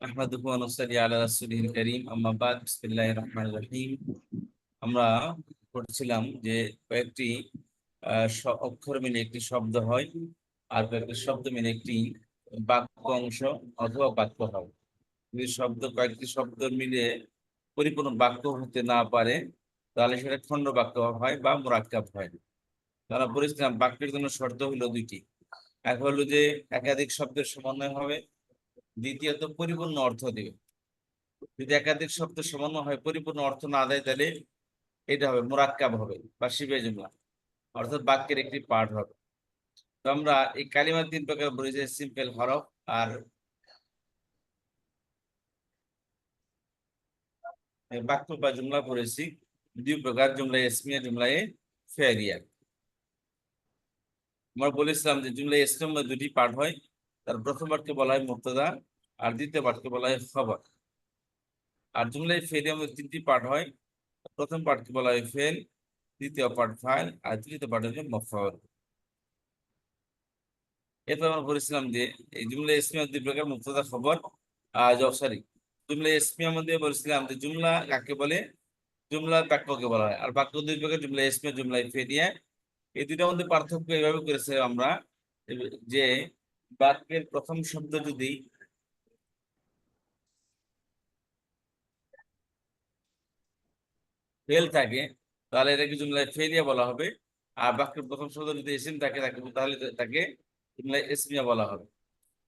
আহমাদুহু ওয়া নুসাল্লি আলা রাসূলিল কারীম আম্মা বাদ বিসমিল্লাহির রহমানির রহিম। আমরা পড়ছিলাম যে কয়েকটি অক্ষর মিলে একটি শব্দ হয়, আর কয়েকটি শব্দ মিলে একটি বাক্য অংশ অথবা বাক্য হয়। যদি কয়েকটি শব্দ মিলে পরিপূর্ণ বাক্য হতে না পারে, তাহলে সেটা খণ্ড বাক্য হয় বা মুরাক্কাব হয়। তারা বলেছিলাম বাক্যের জন্য শর্ত হলো দুইটি। এক হলো যে একাধিক শব্দের সমন্বয় হবে, দ্বিতীয়ত পরিপূর্ণ অর্থ দিবে। যদি একাধিক শব্দ সমন্বয় হয়, পরিপূর্ণ অর্থ না দেয়, তাহলে এটা হবে মুরাক্কাব হবে বা শিবে জুমলা, অর্থাৎ বাক্যের একটি পার্ট হবে। তো আমরা এই কালিমার তিন প্রকার বলেছি, সিম্পল হরফ আর বাক্য বা জুমলা পড়েছি দুই প্রকার, জুমলায়ে ইসমিয়া, জুমলায়ে ফেলিয়া। আমরা বলেছিলাম যে জুমলায়ে ইসমিয়া দুটি পার্ট হয়। তার প্রথম পার্টকে বলা হয় মুবতাদা, আর দ্বিতীয় পার্টকে বলা হয় খবর। আর জুমলায়ে ফেলিয়া মধ্যে তিনটি পার্ট হয়। প্রথম পার্টকে বলা হয় ফেল, দ্বিতীয় পার্ট ফাইল, আর তৃতীয় পার্ট হচ্ছে মফউল। এরপর আমরা বলেছিলাম যে এই জুমলা ইসমিয়া দুই প্রকার, মুবতাদা খবর। সরি, জুমলা ইসমিয়ার মধ্যে বলেছিলাম যে জুমলা কাকে বলে, জুমলা বাক্যকে বলা হয়। আর বাক্য দুই প্রকার, জুমলা ইসমিয়া, জুমলা ফেলিয়া। এই দুইটার মধ্যে পার্থক্য এইভাবে করেছে আমরা, যে বাক্যের প্রথম শব্দ যদি ফেল থাকে, তাহলে এটাকে জুমলা ফেলিয়া বলা হবে। আর বাক্যের প্রথম শব্দ যদি ইসিম থাকে তাহলে তাকে জুমলা ইসমিয়া বলা হবে।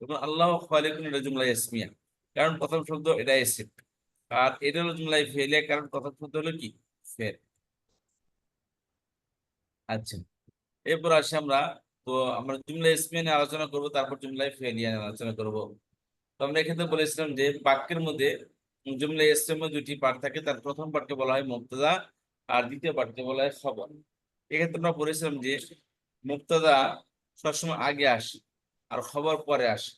তখন আল্লাহ খালিকুন, এটা জুমলা ইসমিয়া, কারণ প্রথম শব্দ এটা ইসিম। আর এটা হলো জুমলাই ফেলিয়া, কারণ প্রথম শব্দ হলো কি, ফেল। আচ্ছা, এরপর আসি আমরা। তো আমরা জুমলা ইসমিয়া নিয়ে আলোচনা করব, তারপর জুমলাই ফেলিয়া নিয়ে আলোচনা করব। তো আমরা এক্ষেত্রে বলেছিলাম যে বাক্যের মধ্যে জুমলা ইসমিয়া দুটি পার্ট থাকে। তার প্রথম পার্টকে বলা হয় মুবতাদা, আর দ্বিতীয় পার্টকে বলা হয় খবর। এক্ষেত্রে আমরা বলেছিলাম যে মুবতাদা সবসময় আগে আসে আর খবর পরে আসে।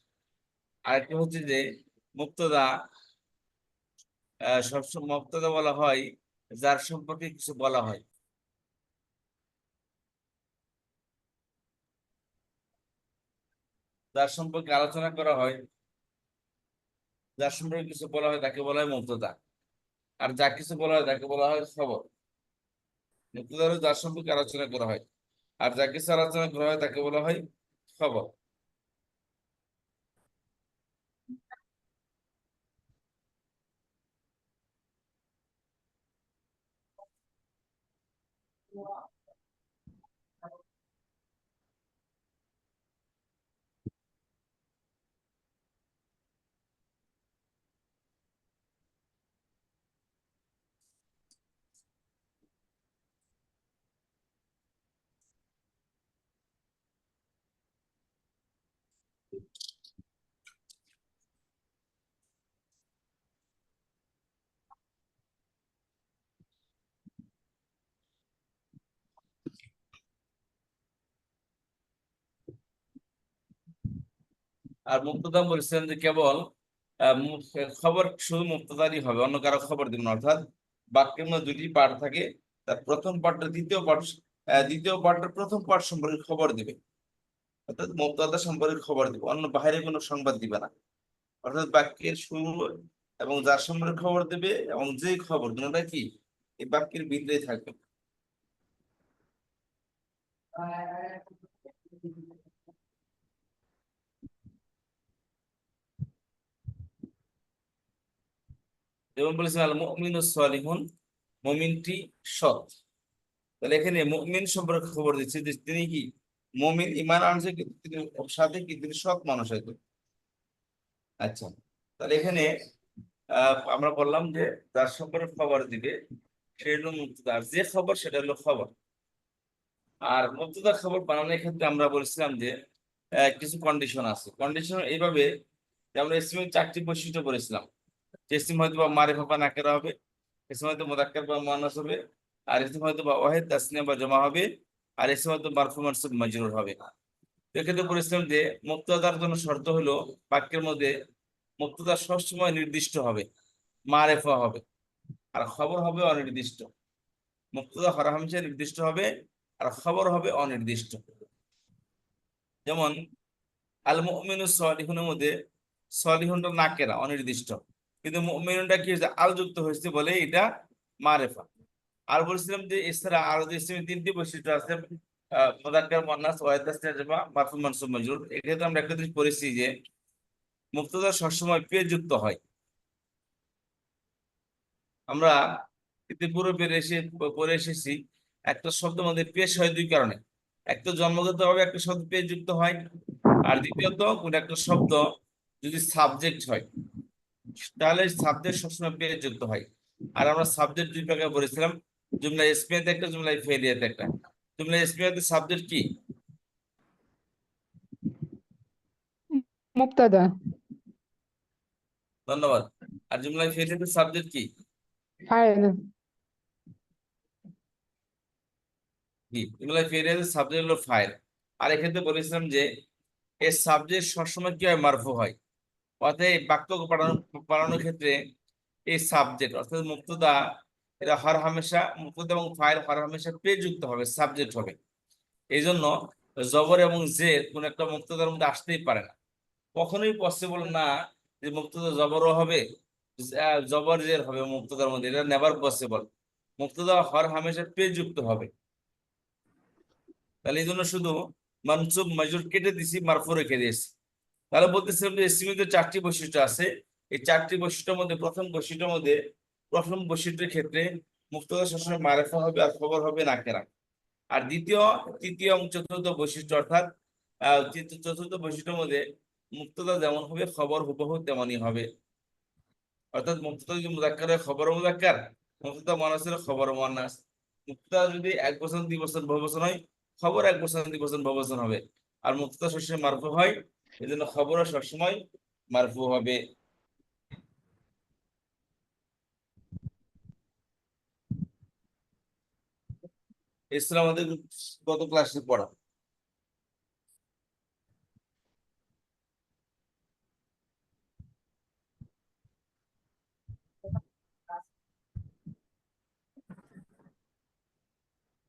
আরেকটা হচ্ছে যে মুবতাদা সবসময় মুবতাদা বলা হয় যার সম্পর্কে কিছু বলা হয়। যার সম্পর্কে আলোচনা করা হয়, যার সম্পর্কে কিছু বলা হয়, তাকে বলা হয় মুবতাদা। আর যা কিছু বলা হয় তাকে বলা হয় খবর। মুবতাদা হলো যার সম্পর্কে আলোচনা করা হয়, আর যা কিছু আলোচনা করা হয় তাকে বলা হয় খবর। আর মুবতাদা বলছেন যে কেবল খবর শুধু মুবতাদারই হবে, অন্য কারো খবর দিব না। অর্থাৎ বাক্যের মধ্যে দুটি পার্ট থাকে, তার প্রথম পার্টটা দ্বিতীয় পার্টের প্রথম পার্ট সম্পর্কে খবর দিবে। অর্থাৎ মুবতাদা সম্পর্কে খবর দিবে, অন্য বাইরে কোনো সংবাদ দিবে না। অর্থাৎ বাক্যের শুরু এবং যার সম্পর্কে খবর দেবে এবং যে খবর দুটোটা কি এই বাক্যের ভিতরেই থাকবে। যেমন বলেছেন আল মুমিনুস সালিহুন, মুমিনটি সৎ। তাহলে এখানে মুমিন সম্পর্কে খবর দিচ্ছে যে তিনি কি মুমিন, ঈমান আনছে, কিন্তু তিনি সাথে কি তিনি সৎ মানুষ হয়তো। আচ্ছা, তাহলে এখানে আমরা বললাম যে যার সম্পর্কে খবর দিবে সে হলো মুবতাদা, আর যে খবর সেটা হলো খবর। আর মুবতাদা খবর বানানোর ক্ষেত্রে আমরা বলছিলাম যে কিছু কন্ডিশন আছে। কন্ডিশন এইভাবে যে আমরা ইসমের চারটি বৈশিষ্ট্য বলেছিলাম। যে ইসম হয়তো বা মারিফা বা নাকেরা হবে, ইসম হয়তো মুযাক্কার বা মুআন্নাস হবে, আর ইসম হয়তো বা ওয়াহিদ তাসনিয়া বা জমা হবে, আর ইসম হয়তো মারফু মানসুব মাজরুর হবে। তো এক্ষেত্রে বলেছিলাম যে মুবতাদার জন্য শর্ত হলো বাক্যের মধ্যে মুবতাদা সবসময় নির্দিষ্ট হবে, মারিফা হবে, আর খবর হবে অনির্দিষ্ট। মুবতাদা হরহামেশা নির্দিষ্ট হবে, আর খবর হবে অনির্দিষ্ট। যেমন আল মুমিনুস সালিহুনের মধ্যে সলিহুনটা নাকেরা অনির্দিষ্ট, কিন্তু মুমিনুনটা কি হয়েছে আল যুক্ত হয়েছে বলে এটা মারেফা। আর বলছিলাম যে এছাড়া আরো যে ইসলামের তিনটি বৈশিষ্ট্য আছে, মুযাক্কার মুআন্নাস ওয়াহিদ তাসনিয়া মারফু মানসুব মাজরুর। এক্ষেত্রে আমরা একটা জিনিস পড়েছি যে মুবতাদা সবসময় পেশ যুক্ত হয়। আমরা ইতিপূর্বে পড়ে এসেছি একটা শব্দ মধ্যে পেশ হয় দুই কারণে। এক তো জন্মগতভাবে একটা শব্দ পেশ যুক্ত হয়, আর দ্বিতীয়ত কোন একটা শব্দ যদি সাবজেক্ট হয় তাহলে সাবজেক্ট সবসময় পেশ যুক্ত হয়। আর আমরা সাবজেক্ট দুই প্রকার বলেছিলাম, জুমলা ইসমিয়াতে একটা, জুমলা ফেলিয়াতে একটা। জুমলা ইসমিয়াতে সাবজেক্ট কি? মুবতাদা। ধন্যবাদ। আর জুমলা ফেলিয়াতে সাবজেক্ট কি? ফাইল। কি জুমলা ফেলিয়াতে সাবজেক্ট হলো ফাইল। আর এক্ষেত্রে বলেছিলাম যে এর সাবজেক্ট সবসময় কি হয়, মারফু হয়। অর্থাৎ এই বাক্য বানানোর ক্ষেত্রে এই সাবজেক্ট অর্থাৎ মুক্তদা, এটা হর হামেশা মুক্তদা এবং ফাইল হর হামেশা পেশ যুক্ত হবে, সাবজেক্ট হবে। এই জন্য জবর এবং জের কোন একটা মুক্তদার মধ্যে আসতেই পারে না, কখনোই পসিবল না যে মুক্তদা জবরও হবে, জবর জের হবে মুক্তদার মধ্যে, এটা নেভার পসিবল। মুক্তদা হর হামেশা পেশ যুক্ত হবে। তাহলে এই জন্য শুধু মানসুব মাজরুর কেটে দিছি, মারফু রেখে দিয়েছি। তাহলে বলতেছিলাম যে ইসমিতে চারটি বৈশিষ্ট্য আছে। এই চারটি বৈশিষ্ট্যের মধ্যে প্রথম বৈশিষ্ট্যের ক্ষেত্রে মুক্তদা সবসময় মারেফা হবে আর খবর হবে নাকেরা। আর তৃতীয় এবং চতুর্থ বৈশিষ্ট্য অর্থাৎ চতুর্থ বৈশিষ্ট্যের মধ্যে মুক্তদা যেমন হবে খবর হুবহু তেমনই হবে। অর্থাৎ মুক্তদা যদি মুযাক্কার হয় খবর মুযাক্কার, মুক্তদা মুয়ান্নাস হলে খবর মুয়ান্নাস। মুক্তদা যদি 1% 2% বহুবচন হয়, খবর 1% 2% বহুবচন হবে। আর মুক্তদা সবসময় মারফু হয়, এই জন্য খবরও সবসময় মারফু হবে। এছাড়া আমাদের গত ক্লাসে পড়া,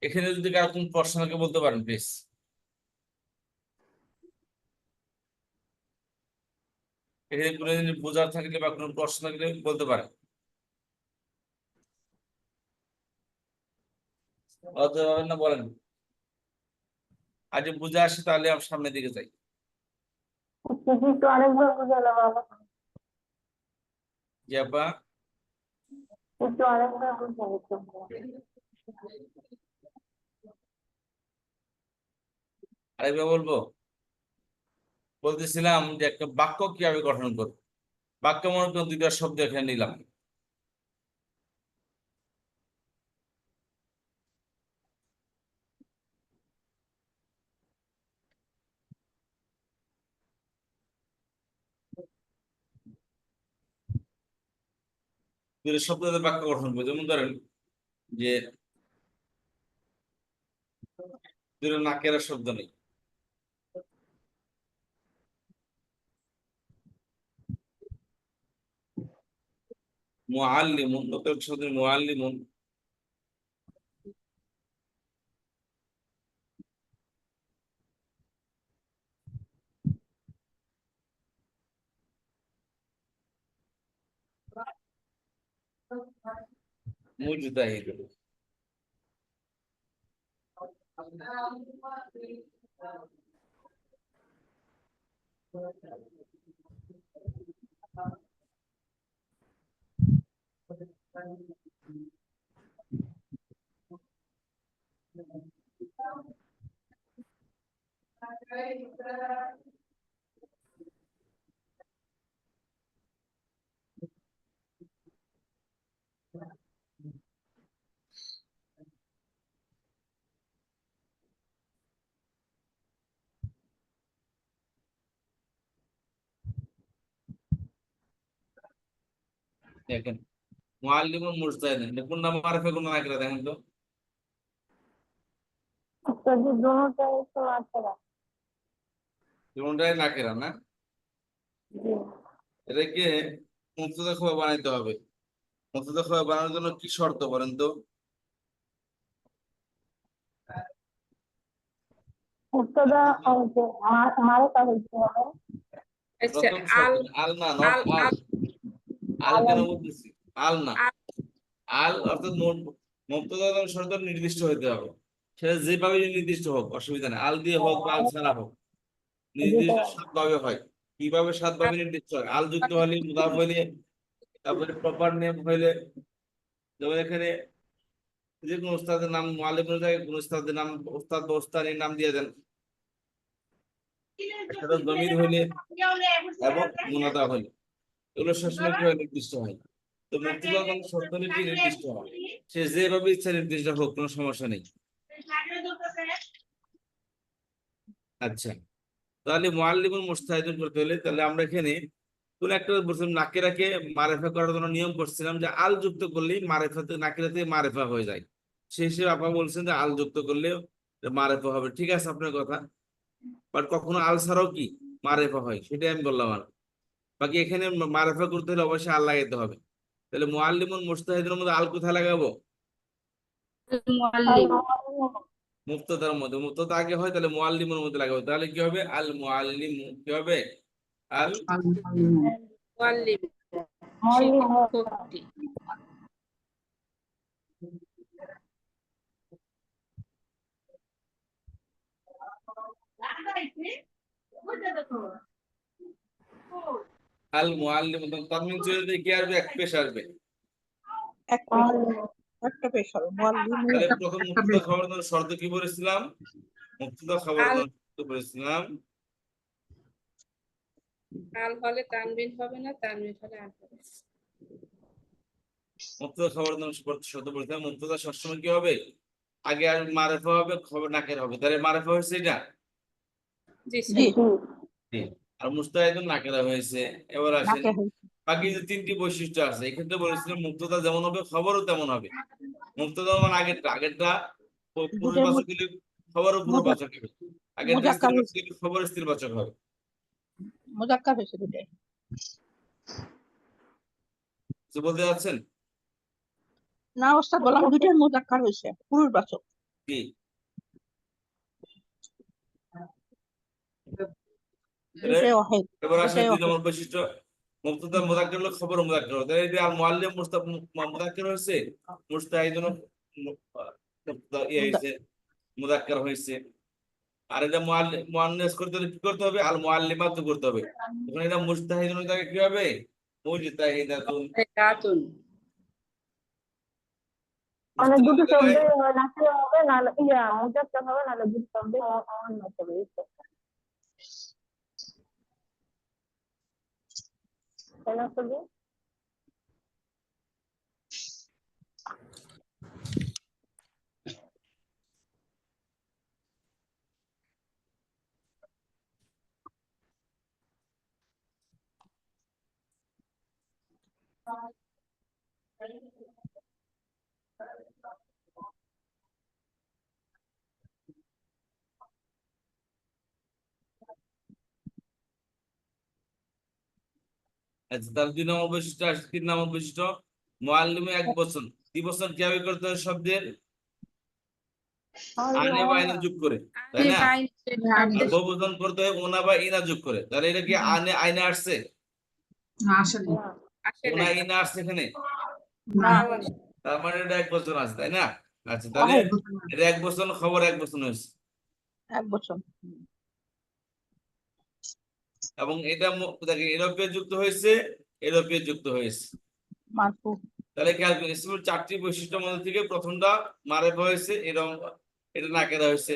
এখানে যদি কারো কোন প্রশ্ন থাকে বলতে পারেন প্লিজ। এখানে কোনো জিনিস বোঝার থাকলে বা কোনো প্রশ্ন থাকলে বলতে পারেন। বলতে পারবেন না, বলেন। আর যদি বুঝে আসে তাহলে আমরা সামনের দিকে যাই। একটু আরেকবার বুঝালে ভালো হয়। জি আপা, একটু আরেকবার বুঝালে তো। আরেকবার বলবো। বলতেছিলাম যে একটা বাক্য কিভাবে গঠন করবো। বাক্য মনে করুন দুইটা শব্দ এখানে নিলাম, দুইটা শব্দ দিয়ে বাক্য গঠন করবো। যেমন ধরেন যে দুইটা নাকেরা শব্দ নেই, মুআল্লিমুন, নতুন শব্দ মুআল্লিমুন, মুজতাহিদ। দেখেন মুআল্লিমুন মুজতাহিদ, কোন নাম মারফে কোন নাকেরা দেখেন তো। तो जो दोनों तरह से मात्रा। কোনটাই নাকেরা না। जी। এটাকে মুক্তদা খোয়া বানাইতে হবে। মুক্তদা খোয়া বানানোর জন্য কি শর্ত বলেন তো। मुक्तदा और जो हमारे का होते हैं আচ্ছা, প্রথম শর্ত আল না, নট আল আল। আল আল কেন বলতেছি? আল না, আল আল অর্থাৎ মুবতাদা এবং শর্ত নির্দিষ্ট হতে হবে, সেটা যেভাবে নির্দিষ্ট হোক অসুবিধা নেই, আল দিয়ে হোক বা আল ছাড়া হোক, নির্দিষ্ট সাতভাবে হয়। কিভাবে সাতভাবে নির্দিষ্ট হয়? আল যুক্ত হলে, মুদাফ হইলে, তারপরে প্রপার নেম হইলে, যেমন এখানে যে কোনো উস্তাদের নাম, মুআল্লিমের জায়গায় কোনো উস্তাদের নাম, উস্তাদ বা উস্তাদের নাম দিয়ে দেন। একটা জমির হইলে এবং মুনাদা হইলে, এগুলো সবসময় কি হয়? নির্দিষ্ট হয়। তো মুবতাদা এবং শর্ত হলে কি নির্দিষ্ট হয়, সে যেভাবে ইচ্ছা নির্দিষ্ট হোক, কোনো সমস্যা নেই। আচ্ছা, তাহলে মুআল্লিমুল মুজতাহিদুন করতে হলে, তাহলে আমরা এখানে কোন একটা বলছিলাম নাকিরাকে মারেফা করার জন্য নিয়ম করছিলাম যে আল যুক্ত করলেই মারেফাতে, নাকিরা থেকে মারেফা হয়ে যায়। সেই হিসেবে আপা বলছেন যে আল যুক্ত করলে মারেফা হবে, ঠিক আছে আপনার কথা। বাট কখনো আল ছাড়াও কি মারেফা হয়, সেটাই আমি বললাম। আর বাকি এখানে মারেফা করতে হলে অবশ্যই আল লাগাইতে হবে। তাহলে মুআল্লিমুল মুজতাহিদের মধ্যে আল কোথায় লাগাবো? মুআল্লিম। মুফতাদার মধ্যে, মুফতাদা আগে হয়, তাহলে মুআল্লিমের মধ্যে লাগাবো। তাহলে কি হবে? আল মুআল্লিম, কি হবে? আল মুআল্লিম মুআল্লিম শিক্ষকটি। আল মুআল্লিম, তানবিন চলে দিয়ে কি আসবে? এক পেশ আসবে। একটা পেশ হবে মুআল্লিম। তাহলে প্রথম মুবতাদা খবর শর্ত কি বলেছিলাম? মুবতাদা খবর আল শর্ত বলেছিলাম, আল হলে তানবিন হবে না, তানবিন হলে আল হবে। মুবতাদা খবর শর্ত বলেছিলাম। মুবতাদা সবসময় কি হবে? আগে আর মারেফা হবে, খবর নাকের হবে। তাহলে মারেফা হয়েছে এটা, জি জি স্যার। জি। আর মুস্তাহিদুন নাকেরা হয়েছে। এবার আসেন, নাকে হয়েছে। বাকি যে তিনটি বৈশিষ্ট্য আছে, এক্ষেত্রে বলেছিলাম মুবতাদা যেমন হবে খবরও তেমন হবে। মুবতাদা মানে আগেরটা, আগেরটা দুটোর পুরুষবাচক হলে খবরও পুরুষবাচক হবে, আগেরটা মুজাক্কার স্ত্রীবাচক হয়েছে, হলে খবর স্ত্রীবাচক হবে। মুজাক্কার হয়েছে দুটাই। কিছু বলতে যাচ্ছেন না ওস্তাদ, বললাম দুটাই মুজাক্কার হয়েছে, পুরুষবাচক। কি? দুটাই ওয়াহিদ, এবার আসেন দুটাই 2 ওয়াহিদ। নম্বর বৈশিষ্ট্য, মুবতাদা মুযাক্কার হলে খবর মুযাক্কার হবে। তাহলে এই আল মুআল্লিম মুযাক্কার হয়েছে, মুস্তাহিদুন হয়েছে, মুযাক্কার হয়েছে। আর এটা মুআন্নাস করতে হলে কি করতে হবে? আল মুআল্লিমাত করতে হবে। তখন এটা মুস্তাহিদুন থেকে কি হবে? মুজতাহিদাতুন। দাতুন। মানে দুটো মুস্তাহিদুন শব্দে নাকিরা হবে, নাহলে মুজাক্কার হবে, নাহলে দুটো শব্দে মুআন্নাস হবে। তাই না সবই? আচ্ছা, তাহলে 2 নম্বর বৈশিষ্ট্য আসছে। 3 নম্বর বৈশিষ্ট্য, মুআল্লিমে 1 বছর, 2 বছর কিভাবে করতে হয়? শব্দের আনে বা ইনা যোগ করে, তাই আনে না? বাইন আর শব্দের বহুবচন করতে হয় ওনা বা ইনা যোগ করে। তাহলে এটা কি আনে আইনা আসছে? আসে ওনা নাই। ইনা আসছে এখানে, না নাও আসে। তার মানে এটা 1 বছর আছে, তাই না? আচ্ছা, তাহলে ওয়াহিদ, এটা 1 বছর, খবর 1 বছর হয়েছে। 1 বছর। এবং এটা দেখে ইউরোপীয় যুক্ত হয়েছে, ইউরোপীয় যুক্ত হয়েছে। মারফু। তাহলে খেয়াল করি, ইসমুল 4টি বৈশিষ্ট্যের মধ্যে থেকে প্রথমটা মারেফা হয়েছে, এরকম এটা নাকেরা হয়েছে।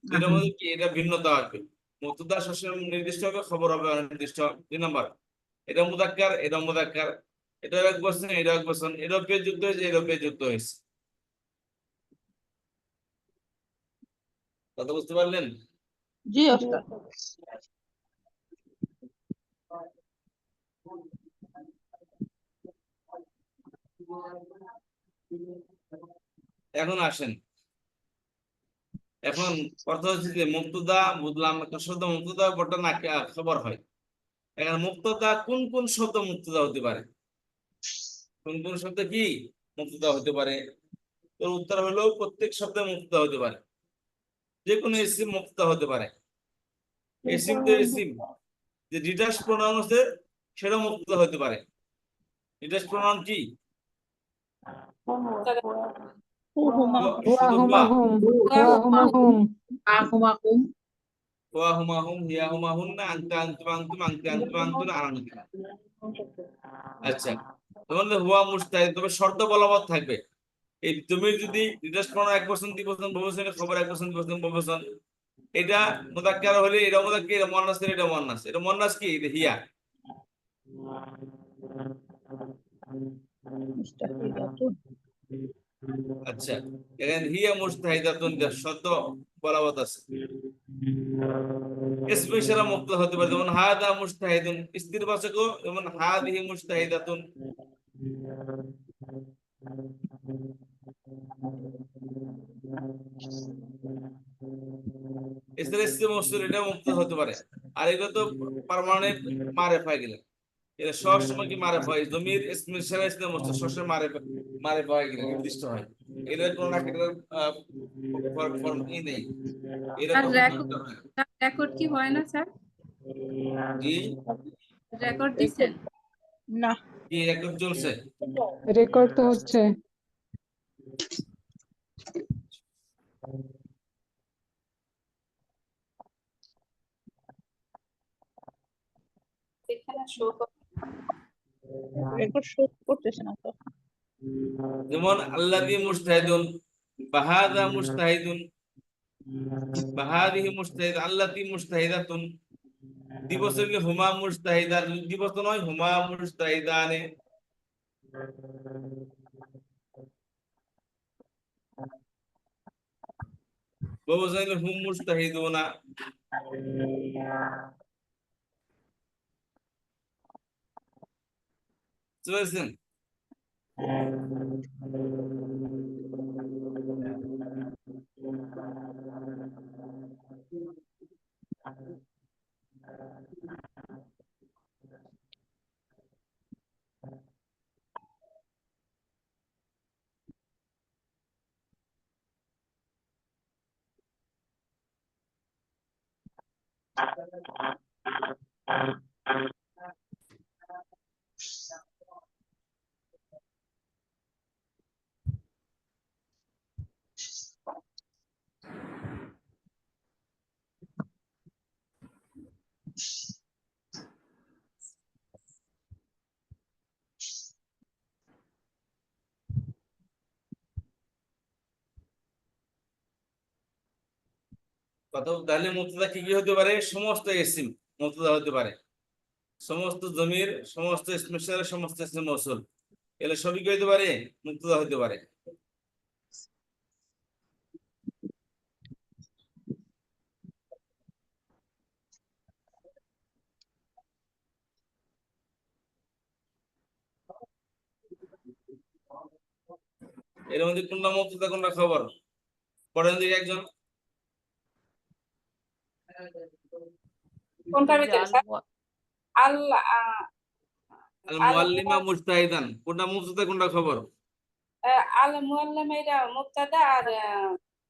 দুইটার মধ্যে কি এটা ভিন্নতা আসবে? মুবতাদা সবসময় নির্দিষ্ট হবে, খবর হবে অনির্দিষ্ট। 2 নম্বর, এটা মুযাক্কার, এটা মুযাক্কার, এটা 1 বছর, এটা 1 বছর, ইউরোপীয় যুক্ত হয়েছে, ইউরোপীয় যুক্ত হয়েছে। কথা বুঝতে পারলেন? জি ওস্তাদ। এখন আসেন, এখন কথা হচ্ছে যে মুবতাদা বুঝলাম, একটা শব্দ মুবতাদা বটা না খবর হয়। এখন মুবতাদা কোন কোন শব্দ মুবতাদা হতে পারে? কোন কোন শব্দ কি মুবতাদা হতে পারে? তোর উত্তর হলো প্রত্যেক শব্দে মুবতাদা হতে পারে, যে কোনো ইসিম মুবতাদা হতে পারে। ইসিম তো ইসিম, যে ডিটাচ প্রোনাউন আছে সেটা মুক্তদা হতে পারে। ডিটাচ প্রোনাউন কি? হুহুমা শুধু হুয়া, হুম আহুমাকুম হুয়া হুমা হুম, হিয়া হুমা হুন্না, আনতা আনতুম আনতুম, আনতি আনতুম আনতুনা, আনতুনা। আচ্ছা, তোমাদের হুয়া মুস্তাহিদ, তবে শর্ত বলবৎ থাকবে। এই তুমি যদি ডিটাচ প্রোনাউন 1% 2% বহুবচনের খবর 1% 2% বহুবচন, এটা মুযাক্কার হলে এটা মুযাক্কার, এটা মুয়ান্নাস হলে এটা মুয়ান্নাস। এটা মুয়ান্নাস কি? এটা হিয়া। মুস্তাহিদাতুন আচ্ছা, এখানে হিয়া মুস্তাহিদাতুন শব্দ বলবৎ আছে। স্পেশাল মুক্ত হতে পারে, যেমন হাদা মুস্তাহিদুন, স্থিরবাচকও যেমন হাদিহি মুস্তাহিদাতুন। এছাড়া ইসম মৌসুল এটা মুক্ত হতে পারে। আর এগুলো তো পার্মানেন্ট মারেফ হয়ে গেলে, এটা সব সময় কি মারেফ হয়, জমির ইসমের সারা ইসম মৌসুল সবসময় মারেফ হয়ে গেলে নির্দিষ্ট হয়। এদের কোনো না এটার ফর্ম ই নেই, এটা আর তখন মুক্ত হয়। রেকর্ড কি হয় না স্যার? জি, রেকর্ড দিচ্ছেন? না কি রেকর্ড চলছে? রেকর্ড তো হচ্ছে। এখানে শো রেকর্ড শো করতেছে না তো। যেমন আল্লাযী মুস্তাহিদুন, বাহাদা মুস্তাহিদুন, বাহাদিহি মুস্তাহিদ, আল্লাতী মুস্তাহিদাতুন। দিবস হইলে হুমা মুস্তাহিদান, দিবস তো নয়, হুমা মুস্তাহিদানে। বহুবচন হইলে হুম মুস্তাহিদুনা। বুঝতে পেরেছেন? কথা তাহলে মুবতাদা কি কি হতে পারে? সমস্ত ইসম মুবতাদা হতে পারে, সমস্ত জমির, সমস্ত ইসমে ইশারা, সমস্ত ইসমে মৌসুল, এগুলো সবই কি হতে পারে? মুবতাদা হতে পারে। এর মধ্যে কোনটা মুবতাদা কোনটা খবর? পড়েন দিকে একজন। কোনটার ভিতরে স্যার? আল্লাহ আল মুআল্লিমা মুজতাহিদান, কোনটা মুবতাদা কোনটা খবর? আল মুআল্লিম এটা মুবতাদা আর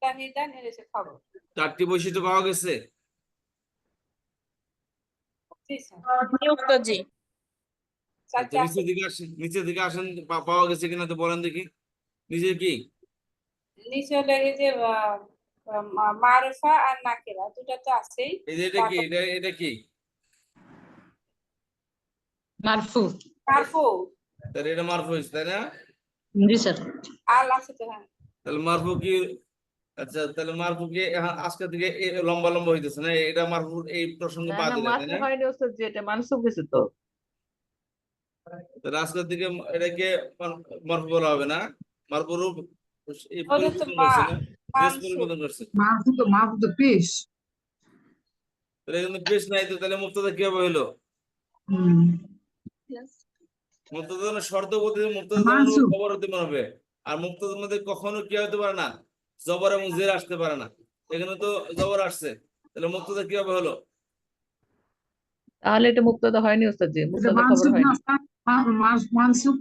তাহিদান এর হচ্ছে খবর। চারটি বৈশিষ্ট্য পাওয়া গেছে। জি স্যার। জি আচ্ছা, নিচের দিকে আসেন, নিচের দিকে আসেন, পাওয়া গেছে কিনা তো বলেন দেখি। নিচে কি? নিচে লেগে যে মারুফা আর নাকিরা দুটো তো আছেই। এই যে এটা কি? এটা কি? মারফু। মারফু তাহলে এটা মারফু হয়েছে, তাই না? জি স্যার। আল আছে তো, হ্যাঁ। তাহলে মারফু কি? আচ্ছা, তাহলে মারফু কি আজকে থেকে লম্বা লম্বা হইতেছে না? এটা মারফু এই প্রসঙ্গ না বাদ না, দিলে, তাই মারফু না? হয়নি ওস্তাদ, যে এটা মানসুব হয়েছে তো। তাহলে আজকের দিকে এটাকে মারফু বলা হবে না। মারফুর এই ওদের তো পরিবর্তন করছে না, বেশ মানসুব। পরিবর্তন করছে। মাহফুজ তো পেশ। তাহলে কিন্তু বেশ নাই তো, তাহলে মুক্তদা কিভাবে হইলো? মুক্তদা শর্ত বলতে মুক্তদা মানসুব। খবর হতে পারবে। আর মুক্তদার মধ্যে কখনো কি হতে পারে না? জবর এবং জের আসতে পারে না। এখানে তো জবর আসছে, তাহলে মুক্তদা কিভাবে হলো? তাহলে এটা মুক্তদা হয়নি ওস্তাদ, যে এটা মুক্তদা খবর মানসুব না হয়নি। স্যার? মানসুব।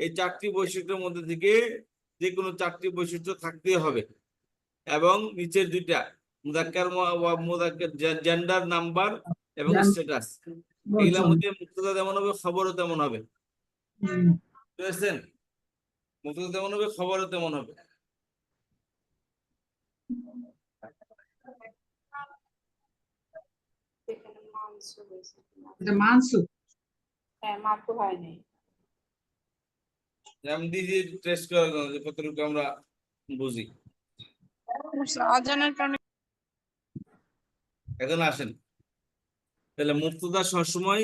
এই চারটি বৈশিষ্ট্যের মধ্যে থেকে যে কোনো চারটি বৈশিষ্ট্য থাকতে হবে, এবং নিচের দুইটা মুযাক্কার মুযাক্কার জেন্ডার নাম্বার এবং জান- স্ট্যাটাস, বলছো। এগুলোর মধ্যে মুক্তদা যেমন হবে খবরও তেমন হবে, হুম, বুঝেছেন? মুক্তদা তেমন হবে খবরও তেমন হবে। এখানে মানসুব হয়েছে কিনা। এটা মানসুব। হ্যাঁ, মারফু হয় নাই। আমি দিদি টেস্ট করে দিলাম যে কতটুকু আমরা বুঝি। আজানের কারণে এখন আসেন, তাহলে মুক্তদা সবসময়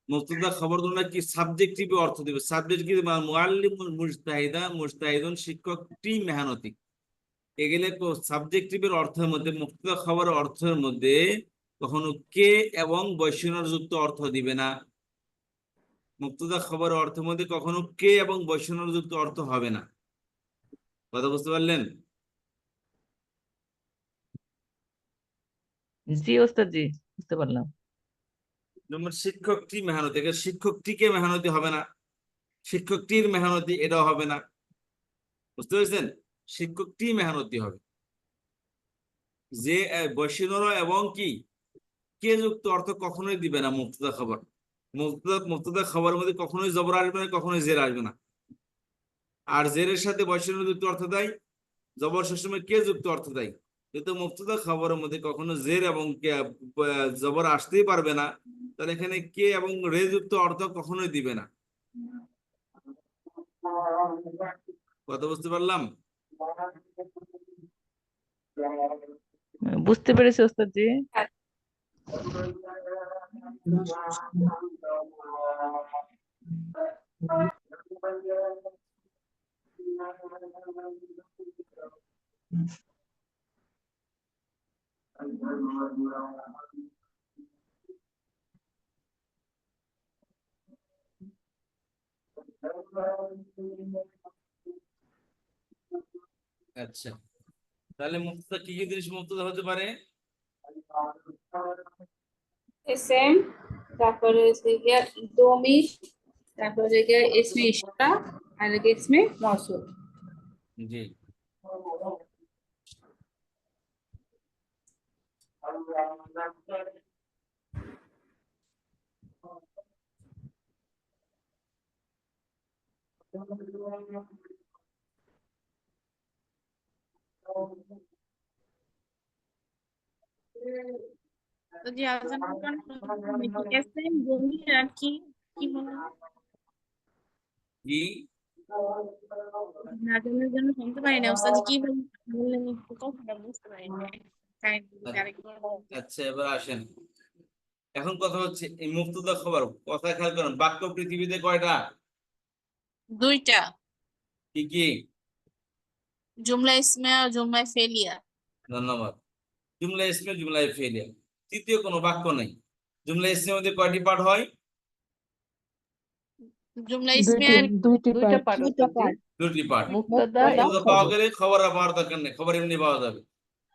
মুক্তদা খবর তোমরা কি সাবজেক্টিভ অর্থ দিবে, সাবজেক্ট কি মুআল্লিমুল মুজতাহিদা মুজতাহিদুন, শিক্ষক টি মেহনতি, এগুলো সাবজেক্টিভের অর্থের মধ্যে মুক্তদা খবরের অর্থের মধ্যে কখনো কে এবং বৈষম্য যুক্ত অর্থ দিবে না। মুক্তদা খবরের অর্থের মধ্যে কখনো কে এবং বৈষম্য যুক্ত অর্থ হবে না। কথা বুঝতে পারলেন? জি ওস্তাদ জি, বুঝতে পারলাম। যেমন শিক্ষকটি মেহনতি, এখানে শিক্ষকটিকে মেহনতি হবে না, শিক্ষকটির মেহনতি এটাও হবে না, বুঝতে পেরেছেন? শিক্ষকটি মেহনতি হবে। যে বৈষম্য এবং কি কে যুক্ত অর্থ কখনোই দিবে না মুক্তদা খবর। মুক্তদা খবরের মধ্যে কখনোই জবর আসবে না, কখনোই জের আসবে না। আর জেরের সাথে বৈষম্য যুক্ত অর্থ দেয়, জবর সবসময় কে যুক্ত অর্থ দেয়। কিন্তু মুক্তদা খবরের মধ্যে কখনো জের এবং জবর আসতেই পারবে না, তাহলে এখানে কে এবং রে যুক্ত অর্থ কখনোই দিবে না। কথা বুঝতে পারলাম? বুঝতে পেরেছি ওস্তাদ জি। আচ্ছা, তাহলে মুক্তদা কি কি জিনিস মুক্তদা হতে পারে? এসএম, তারপরে হচ্ছে গিয়া দমির, তারপরে গিয়া ইসমে ইশারা, আর গিয়া ইসমে মওসুল। জি। তো জি আজানের কারণে এসএম বমির আর কি কি বলবো কি আজানের জন্য শুনতে পারি না ওস্তাদ কি বললেন একটু কথাটা বুঝতে পারি না কাইন্ডলি আরেকবার বলতে। আচ্ছা, এবার আসেন, এখন কথা হচ্ছে এই মুক্তদা খবর, কথা খেয়াল করেন, বাক্য পৃথিবীতে কয়টা? দুইটা, কি কি? জুমলা ইসমে আর জুমলা ফেলিয়া। ধন্যবাদ। জুমলা ইসমে, জুমলা ফেলিয়া, তৃতীয় কোনো বাক্য নেই। জুমলা ইসমের মধ্যে কয়টি পার্ট হয়? জুমলা ইসমে আর দুইটা পার্ট দুইটা ওস্তাদ জি, পার্ট, দুটি পার্ট। মুক্তাদা এবং মুক্তদা পাওয়া খবর। গেলে খবর আর পাওয়ার দরকার নেই, খবর এমনি পাওয়া যাবে।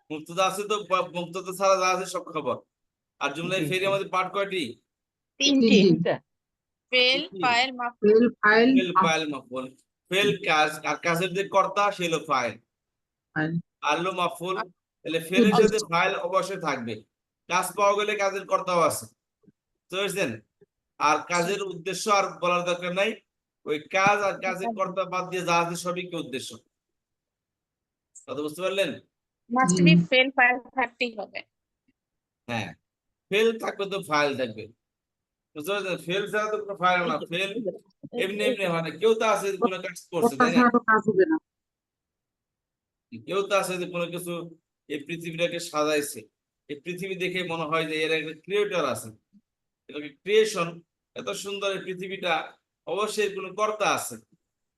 মুক্তদা আছে তো মুক্তদা ছাড়া যা আছে সব খবর। আর জুমলা ফেলিয়ার মধ্যে পার্ট কয়টি? তিনটি, তিনটা। ফেল কি? ফাইল মাফুল। ফেল ফাইল ফেল, ফাইল, মাফউল। ফেল কাজ, আর কাজের যে কর্তা সে হলো ফাইল, ফাইল আর হলো মাফউল। তাহলে ফেলের সাথে ফাইল অবশ্যই থাকবে। কাজ পাওয়া গেলে কাজের কর্তাও আছে, বুঝতে পেরেছেন? আর কাজের উদ্দেশ্য আর বলার দরকার নাই, ওই কাজ আর কাজের কর্তা বাদ দিয়ে যা আছে সবই কি উদ্দেশ্য। কথা বুঝতে পারলেন? মাস্ট বি ফেল ফাইল থাকতেই হবে। হ্যাঁ, ফেল থাকবে তো ফাইল থাকবে, বুঝতে পারছেন? ফেল ছাড়া তো কোনো ফাইল না, ফেল এমনি এমনি হয় না। কেউ তো আছে যে কোনো কাজ করছে, কথা তাই না? ছাড়া তো কাজ হবে না। কেউ তো আছে যে কোনো কিছু এই পৃথিবীটাকে সাজাইছে, এই পৃথিবী দেখে মনে হয় যে এর একটা ক্রিয়েটর আছে, এটাকে ক্রিয়েশন, এত সুন্দর এই পৃথিবীটা, অবশ্যই কোনো কর্তা আছে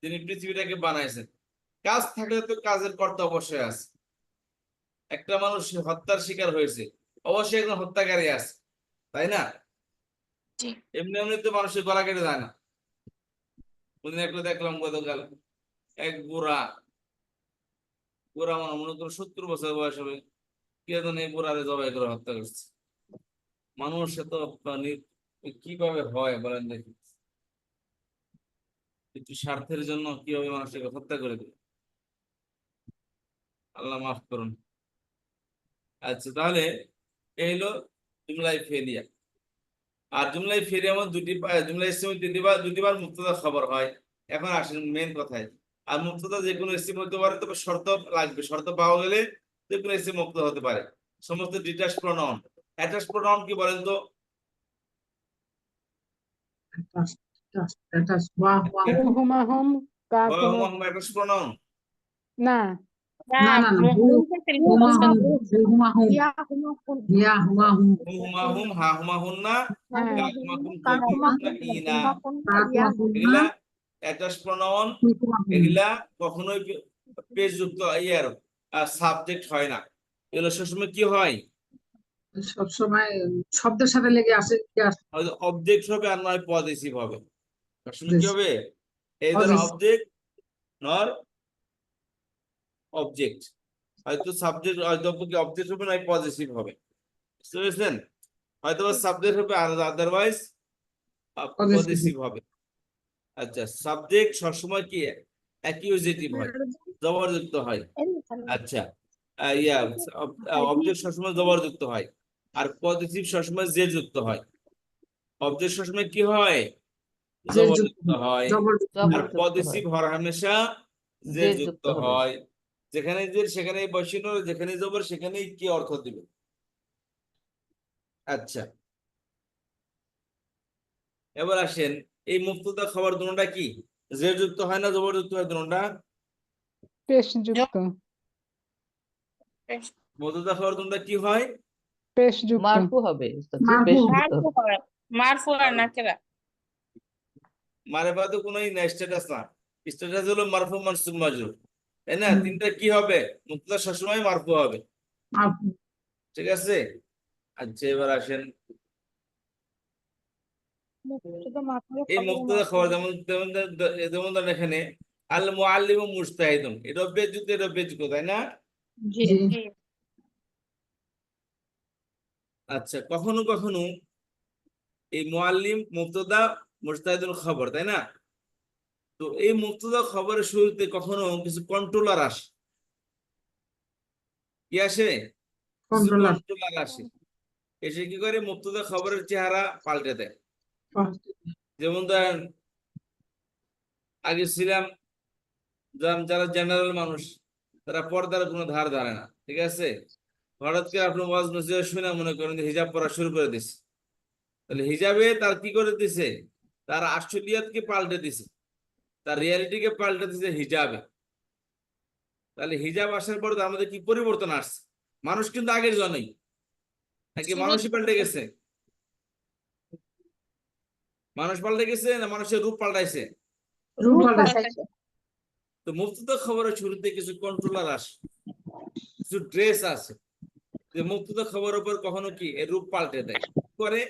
যিনি পৃথিবীটাকে বানাইছেন। কাজ থাকলে তো কাজের কর্তা অবশ্যই আছে। একটা মানুষ হত্যার শিকার হয়েছে, অবশ্যই একজন হত্যাকারী আছে, তাই না? জি। এমনি এমনি তো মানুষের গলা কেটে যায় না। ওদিন একটা দেখলাম গতকাল, এক বুড়া, বুড়া মানে মনে করো 70 বছর বয়স হবে, কে যেন এই বুড়ারে জবাই করে হত্যা করছে। মানুষ এত কিভাবে হয় বলেন দেখি, একটু স্বার্থের জন্য কিভাবে মানুষটাকে হত্যা করে দেবে। আল্লাহ মাফ করুন। আচ্ছা, তাহলে এই হলো জুমলাই ফেলিয়া। আর জুমলাই ফিরে এমন জুমলা ইসিম দুটিবার মুক্তদা খবর হয়। এখন আসেন মেন কথায়, আর মুক্তদা যে কোনো ইসিম হতে পারে, তবে শর্ত লাগবে, শর্ত পাওয়া গেলে যে কোনো ইসিম মুক্ত হতে পারে। সমস্ত ডিটাচ প্রোনাউন, অ্যাটাচ প্রোনাউন কি বলেন তো? এটা ওয়া ওয়া হুমা হুম কা কোনো অ্যাটাচ প্রোনাউন না না না না হুমা হুম হুমা হুম ইয়া হুমা হুম ইয়া হুমা হুম হুম হুমা হুম, হা হুমা হুন না, হ্যাঁ কা হুমা হুম, কা কু হুমা হুম না, ই না। হুম তা ইয়া হুমা হুম এগুলা অ্যাটাচ প্রোনাউন, হুমা হুম এগুলা কখনোই পেজ যুক্ত ইয়ার সাবজেক্ট হয় না। এগুলো সবসময় কি হয়, সবসময় শব্দের সাথে লেগে আসে কি আসে হয়তো অবজেক্ট হবে আর নয় পজিটিভ হবে। সবসময় কি বেশ, হবে, either Possessive. অবজেক্ট নর অবজেক্ট, হয়তো সাবজেক্ট, হয়তো অবজেক্ট হবে নয় পজিটিভ হবে। বুঝতে পেরেছেন? হয়তো সাবজেক্ট হবে আর আদারওয়াইজ Possessive. পজিটিভ হবে। আচ্ছা, সাবজেক্ট সবসময় কি অ্যাকিউজেটিভ হয়, জবরযুক্ত হয়। আচ্ছা, ইয়া অবজেক্ট সবসময় জবরযুক্ত হয়, আর পজিটিভ সবসময় জে যুক্ত হয়। অবজেক্ট সবসময় কি হয়, যে যুক্ত জবরযুক্ত হয়, জবরদস্ত আর জবরযুক্ত পজিটিভ হয়, হর হামেশা যে যে যুক্ত যুক্ত হবে। হয়। যেখানে যে সেখানেই বসিনো, যেখানেই জবর সেখানেই কি অর্থ দিবে। আচ্ছা, এবার আসেন, এই মুক্তদা খবর দুটোটা কি যে যুক্ত হয় না জবরযুক্ত হয় দুটোটা? পেশ যুক্ত মুক্তদা খবর দুটোটা কি হয়? পেশ যুক্ত মারফু হবে উস্তাদ জি, মারফু পেশ হবে। যুক্ত মারফু হবে। হবে, মারফু আর নাকেরা। মারেফা তো কোনো স্ট্যাটাস না, স্ট্যাটাস হলো মারফু মানসুব মাজরুর, তাই না? তিনটা কি হবে, মুক্তদা সবসময় মারফু হবে। মারফু ঠিক আছে। আচ্ছা, এবার আসেন, শুধু মাত্র এই মুক্তদা খবর যেমন যেমন যেমন ধরেন এখানে আল মুআল্লিমু মুজতাহিদুন, এটা বেযুক্ত, এটা বেযুক্ত, তাই না? জি জি জি আচ্ছা, কখনো কখনো এই মুআল্লিম মুবতাদা, মুজতাহিদুল খবর, তাই না? তো এই মুবতাদা খবরের শুরুতে কখনো কিছু কন্ট্রোলার আসে, কি আসে, কিছু কন্ট্রোলার কন্ট্রোলার আসে, এসে কি করে মুবতাদা খবরের চেহারা পাল্টে দেয়। যেমন ধরেন, আগে ছিলাম যারা জেনারেল মানুষ, তারা পর্দার কোনো ধার ধারে না, ঠিক আছে? হঠাৎ করে আপনি ওয়াজ নসিহত শুনে মনে করেন যে হিজাব পরা শুরু করে দিছে, তাহলে হিজাবে তার কি করে দিছে, তার আসলিয়াতকে পাল্টে দিছে, তার রিয়ালিটিকে পাল্টে দিছে হিজাবে। তাহলে হিজাব আসার পর তার মধ্যে কি পরিবর্তন আসছে? মানুষ কিন্তু আগের জন্যই, নাকি মানুষই পাল্টে গেছে? মানুষ পাল্টে গেছে না মানুষের রূপ পাল্টাইছে? রূপ রূপ পাল্টাইছে। পাল্টাইছে তো মুফতদা খবরের শুরুতে কিছু কন্ট্রোলার আসে, কিছু ড্রেস আছে, যে মুফতদা খবরের উপর কখনো কি এর রূপ পাল্টে দেয় করে।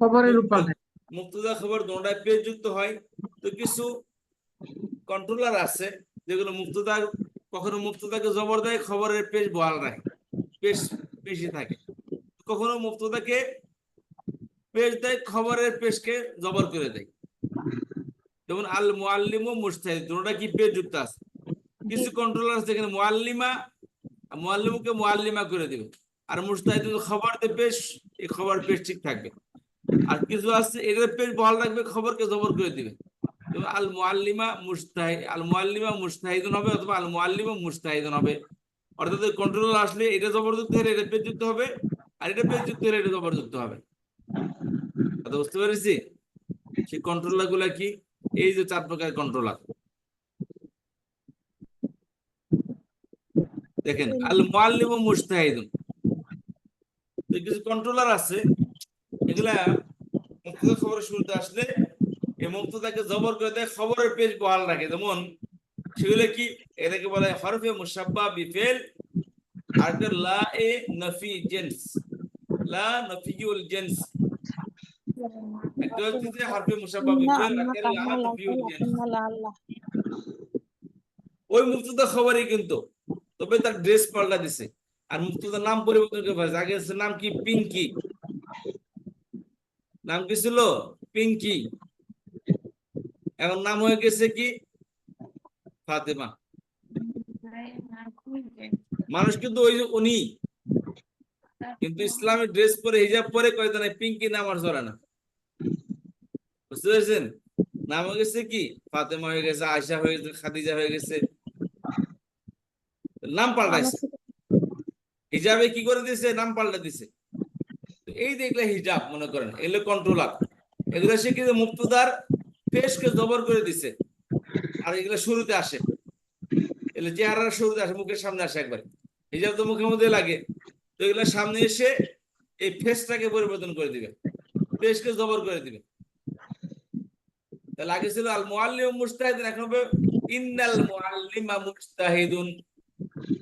খবরের রূপ পাল্টায়। মুফতদা খবর দুটোটায় পেজ যুক্ত হয়। তো কিছু কন্ট্রোলার আছে যেগুলো মুফতদা, কখনো মুফতদাকে জবর দেয়, খবরের পেজ বহাল রাখে, পেশ বেশি থাকে। কখনো মুফতদাকে পেশ দেয়, খবরের পেশকে জবর করে দেয়। যেমন আল মুআল্লিমু মুজতাহিদ, দুটোটা কি পেজ যুক্ত আছে। কিছু কন্ট্রোলার আছে এখানে মুআল্লিমা, মুআল্লিমুকে মুআল্লিমা করে দিবে, আর মুজতাহিদ খবর দিয়ে পেশ, এই খবর পেশ ঠিক থাকবে। আর কিছু আছে এটার পেশ বহাল রাখবে, খবরকে জবর করে দিবে। যেমন আল মুআল্লিমা মুজতাহিদ, আল মুআল্লিমা মুজতাহিদুন হবে, অথবা আল মুআল্লিমু মুজতাহিদুন হবে। অর্থাৎ কন্ট্রোল আসলে এটা জবরযুক্ত হলে এটা পেজ যুক্ত হবে, আর এটা পেজ যুক্ত হলে এটা জবরযুক্ত হবে। কথা বুঝতে পেরেছি? সেই কন্ট্রোলার গুলা কি, এই যে 4 প্রকার কন্ট্রোলার দেখেন, আল মুআল্লিমু মুজতাহিদুন, তো কিছু কন্ট্রোলার আছে, এগুলা মুক্তদা খবরের শুরুতে আসলে এই মুক্তদাকে জবর করে দেয়, খবরের পেজ বহাল রাখে। যেমন সেগুলো কি, এটাকে বলে হরফে মুশাব্বা বিফেল, আর একটা লা এ নফি জিনস, লা নফিউল জিনস। একটা হচ্ছে যে হরফে মুশাব্বা বিফেল, আর একটা লা নফিউল জিনস। ওই মুক্তদা খবরই কিন্তু, তবে তার ড্রেস পাল্টা দিছে, আর মুক্তদার নাম পরিবর্তন করে ফেলেছে। আগে ছিল নাম কি, পিঙ্কি, নাম কি ছিল পিঙ্কি, এখন নাম হয়ে গেছে কি, ফাতেমা। মানুষ কিন্তু ওই যে উনি, কিন্তু ইসলামিক ড্রেস পরে হিজাব পরে কয়টা নাই, পিঙ্কি নাম আর চলে না। বুঝতে পেরেছেন? নাম হয়ে গেছে কি ফাতেমা হয়ে গেছে, আয়েশা হয়ে গেছে, খাদিজা হয়ে গেছে, নাম পাল্টাইছে। হিজাবে কি করে দিয়েছে? নাম পাল্টে দিছে। তো এই যে এগুলা হিজাব মনে করেন, এগুলো কন্ট্রোলার, এগুলো সে কিন্তু মুক্তদার পেশকে জবর করে দিছে। আর এগুলো শুরুতে আসে, এগুলো চেহারার শুরুতে আসে, মুখের সামনে আসে একবার। হিজাব তো মুখের মধ্যে লাগে, তো এগুলো সামনে এসে এই ফেসটাকে পরিবর্তন করে দিবে, ফেসকে জবর করে দিবে। তাহলে আগে ছিল আল মুআল্লিম মুজতাহিদুন, এখন হবে ইন্নাল মুআল্লিমা মুজতাহিদুন।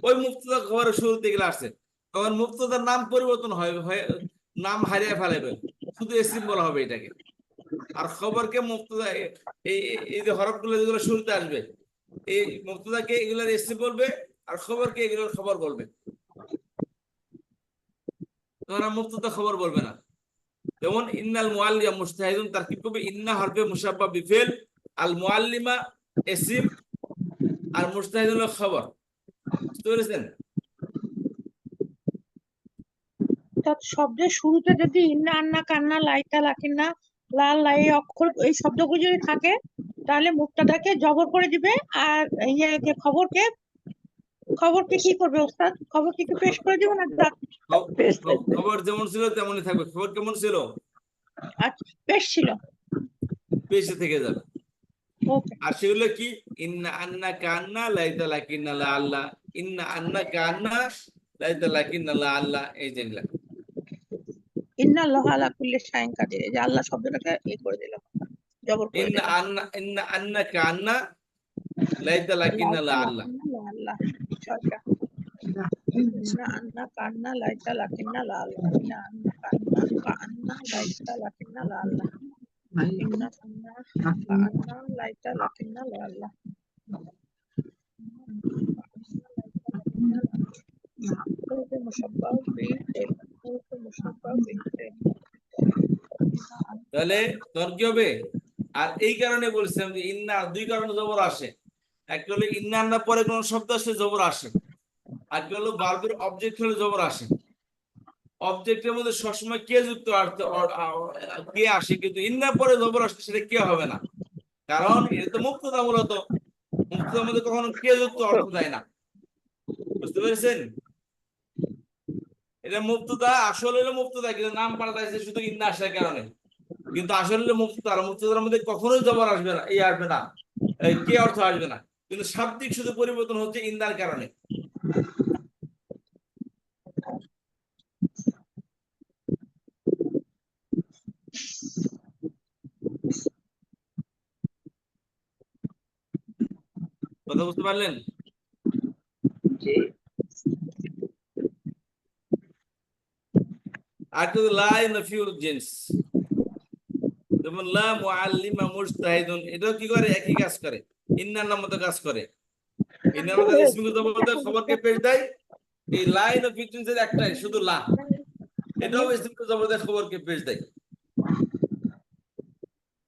ওই মুক্তদা খবরের শুরুতে এগুলো আসছে, তখন মুক্তদার নাম পরিবর্তন হয়ে নাম হারিয়ে ফেলাবে, শুধু এসিম বলা হবে এটাকে। আর খবরকে মুক্তদা এই এই যে হরফগুলো যেগুলো শুরুতে আসবে, এই মুক্তদাকে এগুলোর এসিম বলবে, আর খবরকে এগুলোর খবর বলবে। তখন আর মুক্তদা খবর বলবে না। যেমন ইন্নাল মুআল্লিমা মুজতাহিদুন, তার কি করবে? ইন্না হরফে মুশাব্বা বিফিল, আল মুআল্লিমা ইসম, আর মুজতাহিদুন হলো খবর। বুঝতে পেরেছেন? অর্থাৎ শব্দের শুরুতে যদি ইন্না আন্না কান্না লাইতা লাকিন্না লাল লাই এই অক্ষর এই শব্দগুলো যদি থাকে তাহলে মুক্তাদাকে জবর করে দিবে, আর ইয়েকে খবরকে কি করবে ওস্তাদ? খবরকে কি পেশ করে দিবে না খবর যেমন ছিল তেমনই থাকবে। খবর কেমন ছিল? পেশ ছিল। পেশে থেকে যাবে। ওকে। আর সেগুলো কি? ইন্না আন্না কান্না লাইতা লাকিন্না লা আল্লাহ, ইন্না আন্না কান্না লাইতা লাকিন্না লা আল্লাহ, এই যেগুলা। ইন্না আল্লাহ আলা কুল্লি শাইইন কাদির, এই যে আল্লাহ শব্দটাকে করে দিল, জবর করে দিল। ইন্না আন্না কান্না লাইতা লাকিন্না লা আল্লাহ। আল্লাহ ছয়টা। ইন্না আন্না কান্না লাইতা লাকিন্না লা আল্লাহ, ইন্না আন্না কান্না কান্না লাইতা লাকিন্না লা আল্লাহ, ইন্না আন্না কান্না লাইতা লাকিন্না লা আল্লাহ। তাহলে তোর কি হবে? আর এই কারণে বলছিলাম যে ইন্না দুই কারণে জবর আসে। একটা হলো ইন্না আন্না পরে কোন শব্দ আসলে জবর আসে, আর একটা হলো ভার্বের অবজেক্ট হলে জবর আসে। অবজেক্টের মধ্যে সবসময় কে যুক্ত কে আসে, কিন্তু ইন্না পরে জবর আসলে সেটা কে হবে না, কারণ এটা তো মুক্তদা। মূলত মুক্তদার মধ্যে কখনো কে যুক্ত অর্থ দেয় না। বুঝতে পেরেছেন? এটা মুক্তদা, আসলে হলো মুক্তদা, কিন্তু নাম পাল্টাইছে শুধু ইন্না আসার কারণে। কিন্তু আসলে হলো মুক্তদা, আর মুক্তদার মধ্যে কখনোই জবর আসবে না, এই আসবে না, এই কে অর্থ আসবে না, কিন্তু শাব্দিক শুধু পরিবর্তন হচ্ছে ইন্দার কারণে। কথা বুঝতে পারলেন? আর তো লা নাফিউল জিন্স, যেমন লা মুআল্লিমা মুজতাহিদুন, এটাও কি করে? একই কাজ করে, ইন্নার নাম মতো কাজ করে। ইন্নার মতো ইসমিকে জবর দেয়, খবরকে পেশ দেয়। এই লাইন অফ জিন্সের একটাই শুধু লা, এটাও ইসমিকে জবর দেয়, খবরকে পেশ দেয়।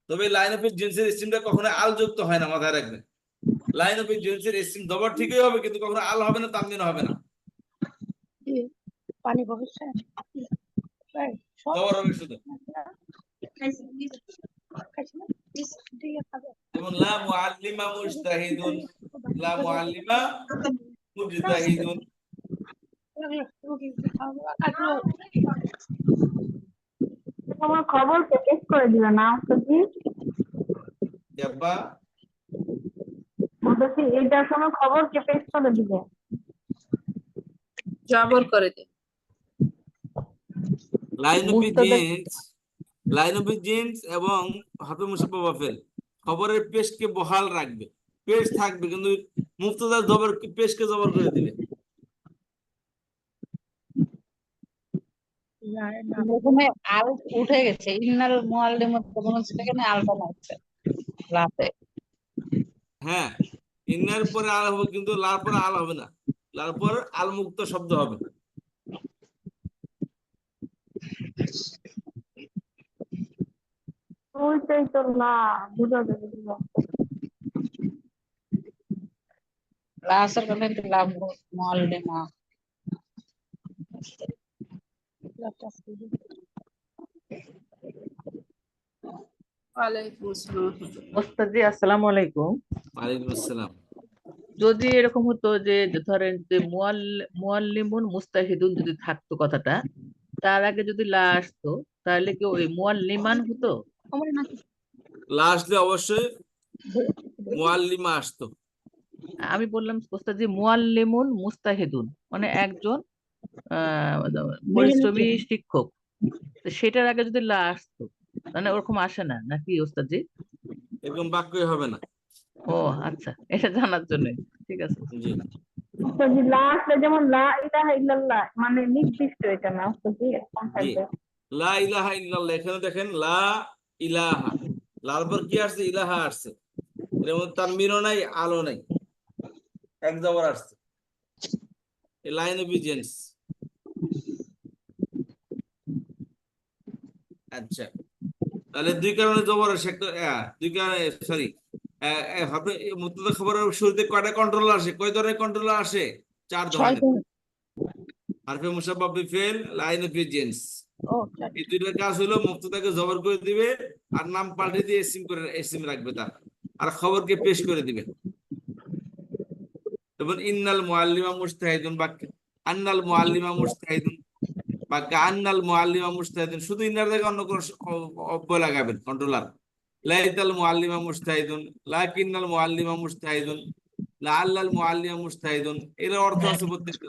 তবে লাইন অফ জিন্সের ইসমিটা কখনো আল যুক্ত হয় না, মাথায় রাখবেন। লাইন অফ জিন্সের ইসম জবর ঠিকই হবে, কিন্তু কখনো আল হবে না, তামদিন হবে না, পানি বসছে জবর হবে শুধু। যেমন লা মুআল্লিমা মুজতাহিদুন, লা মুআল্লিমা মুজতাহিদুন। তোমার খবরকে পেশ করে দিবে না ওস্তাদজি? জাব্বা বলতেছি এইটার সময় খবরকে পেশ করে দিবে। জবর করে দে। লাইন অফ মুক্তদা জিন্স, লাইন অফ জিন্স এবং হাফে মুসাফা বাফেল খবরের পেশকে বহাল রাখবে, পেশ থাকবে, কিন্তু মুক্তদা জবর পেশকে জবর করে দিবে। প্রথমে আল উঠে গেছে, ইন্নাল মুআল্লিম সেখানে আলটা লাগছে লাতে। হ্যাঁ, ইন্নার পরে আল হবে, কিন্তু লার পরে আল হবে না, লার পর আল মুক্ত শব্দ হবে। ওইটাই তো না, বুঝা যাবে বুঝা। লাসের কারণে লাভ মুআল্লিমা। ওয়ালাইকুম আসসালাম। ওস্তাদ জি আসসালামু আলাইকুম। ওয়ালাইকুম আসসালাম। যদি এরকম হতো যে ধরেন যে মুআল্লিমুন মুস্তাহিদুন যদি থাকতো কথাটা, তার আগে যদি লা আসতো, তাহলে কি ওই মুআল্লিমান হতো? লাস্টে অবশ্যই মুআল্লিমা আসতো। আমি বললাম ওস্তাদ জি মুআল্লিমুন মুস্তাহিদুন মানে একজন পরিশ্রমী শিক্ষক, তো সেটার আগে যদি লা আসতো, মানে ওরকম আসে না নাকি ওস্তাদ জি? এরকম বাক্যই হবে না। ও আচ্ছা, এটা জানার জন্য। ঠিক আছে ওস্তাদ। জি যদি লা আসলে যেমন লা ইলাহা ইল্লাল্লাহ মানে নির্দিষ্ট এটা না উস্তাদি, এরকম জি থাকবে। লা ইলাহা ইল্লাল্লাহ, এখানে দেখেন লা ইলাহা, লার পর কি আসছে? ইলাহা আসছে। এর মধ্যে তানবিরও নাই, আলো নাই, এক জবর আসছে। লাইন অবিজেন্স। আচ্ছা, তাহলে দুই কারণে জবর আসে, একটা দুই কারণে, সরি, হবে মুবতাদা খবরের শুরুতে কয়টা কন্ট্রোলার আসে? কয় ধরনের কন্ট্রোলার আসে? 4 ধরনের। হারফে মুসাব্বাহ বিফেল, লাইন অবিজেন্স। এই দুইটার কাজ হলো মুবতাদাকে জবর করে দিবে, আর নাম পাল্টে দিয়ে এসিম রাখবে তার, আর খবরকে পেশ করে দিবে। যেমন ইন্নাল মুআল্লিমা মুজতাহিদুন বা আন্নাল মুআল্লিমা মুজতাহিদুন বা কান্নাল মুআল্লিমা মুজতাহিদুন, শুধু ইন্নার জায়গায় অন্য কোনো অব্যয় লাগাবেন কন্ট্রোলার। লাইতাল মুআল্লিমা মুজতাহিদুন, লাকিন্নাল মুআল্লিমা মুজতাহিদুন, লাআল্লাল মুআল্লিমা মুজতাহিদুন। এর অর্থ আছে প্রত্যেকটা।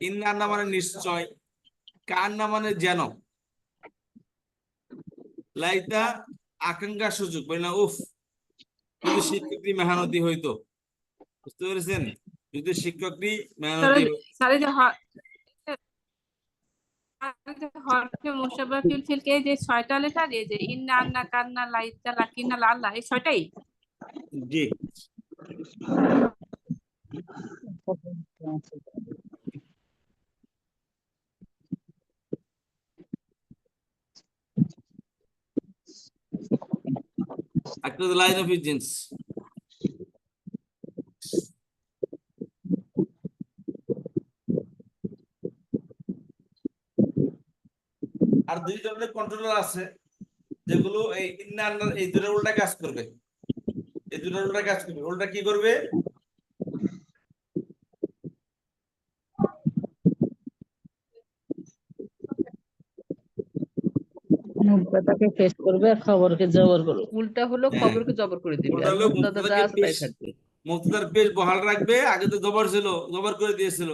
ইন্না আন্না মানে নিশ্চয়, কান্না মানে যেন, লাইতা আকাঙ্ক্ষা সুযোগ, বলি না উফ যদি শিক্ষকটি মেহনতি হইতো। বুঝতে পেরেছেন? যদি শিক্ষকটি মেহনতি স্যার যে হরফে মুশাব্বাহ ফিল ফিলকে যে 6টা লেটার, এই যে ইন্না আন্না কান্না লাইতা লাকিন্না লাল্লাহ, এই 6টাই। জি একটা লাইন অফ ইজেন্স। আর দুই ধরনের কন্ট্রোলার আছে যেগুলো এই ইন্না আন্নার এই দুটোর উল্টা কাজ করবে। এই দুটোর উল্টা কাজ করবে। উল্টা কি করবে? মুক্তাটাকে পেশ করবে আর খবরকে জবর করবে। উল্টা হলো হ্যাঁ, খবরকে জবর করে দিবে, ওটা আর হলো মুবতাদা যা আছে তাই থাকবে। মুক্তাদার পেশ বহাল রাখবে। আগে তো জবর ছিল, জবর করে দিয়েছিল।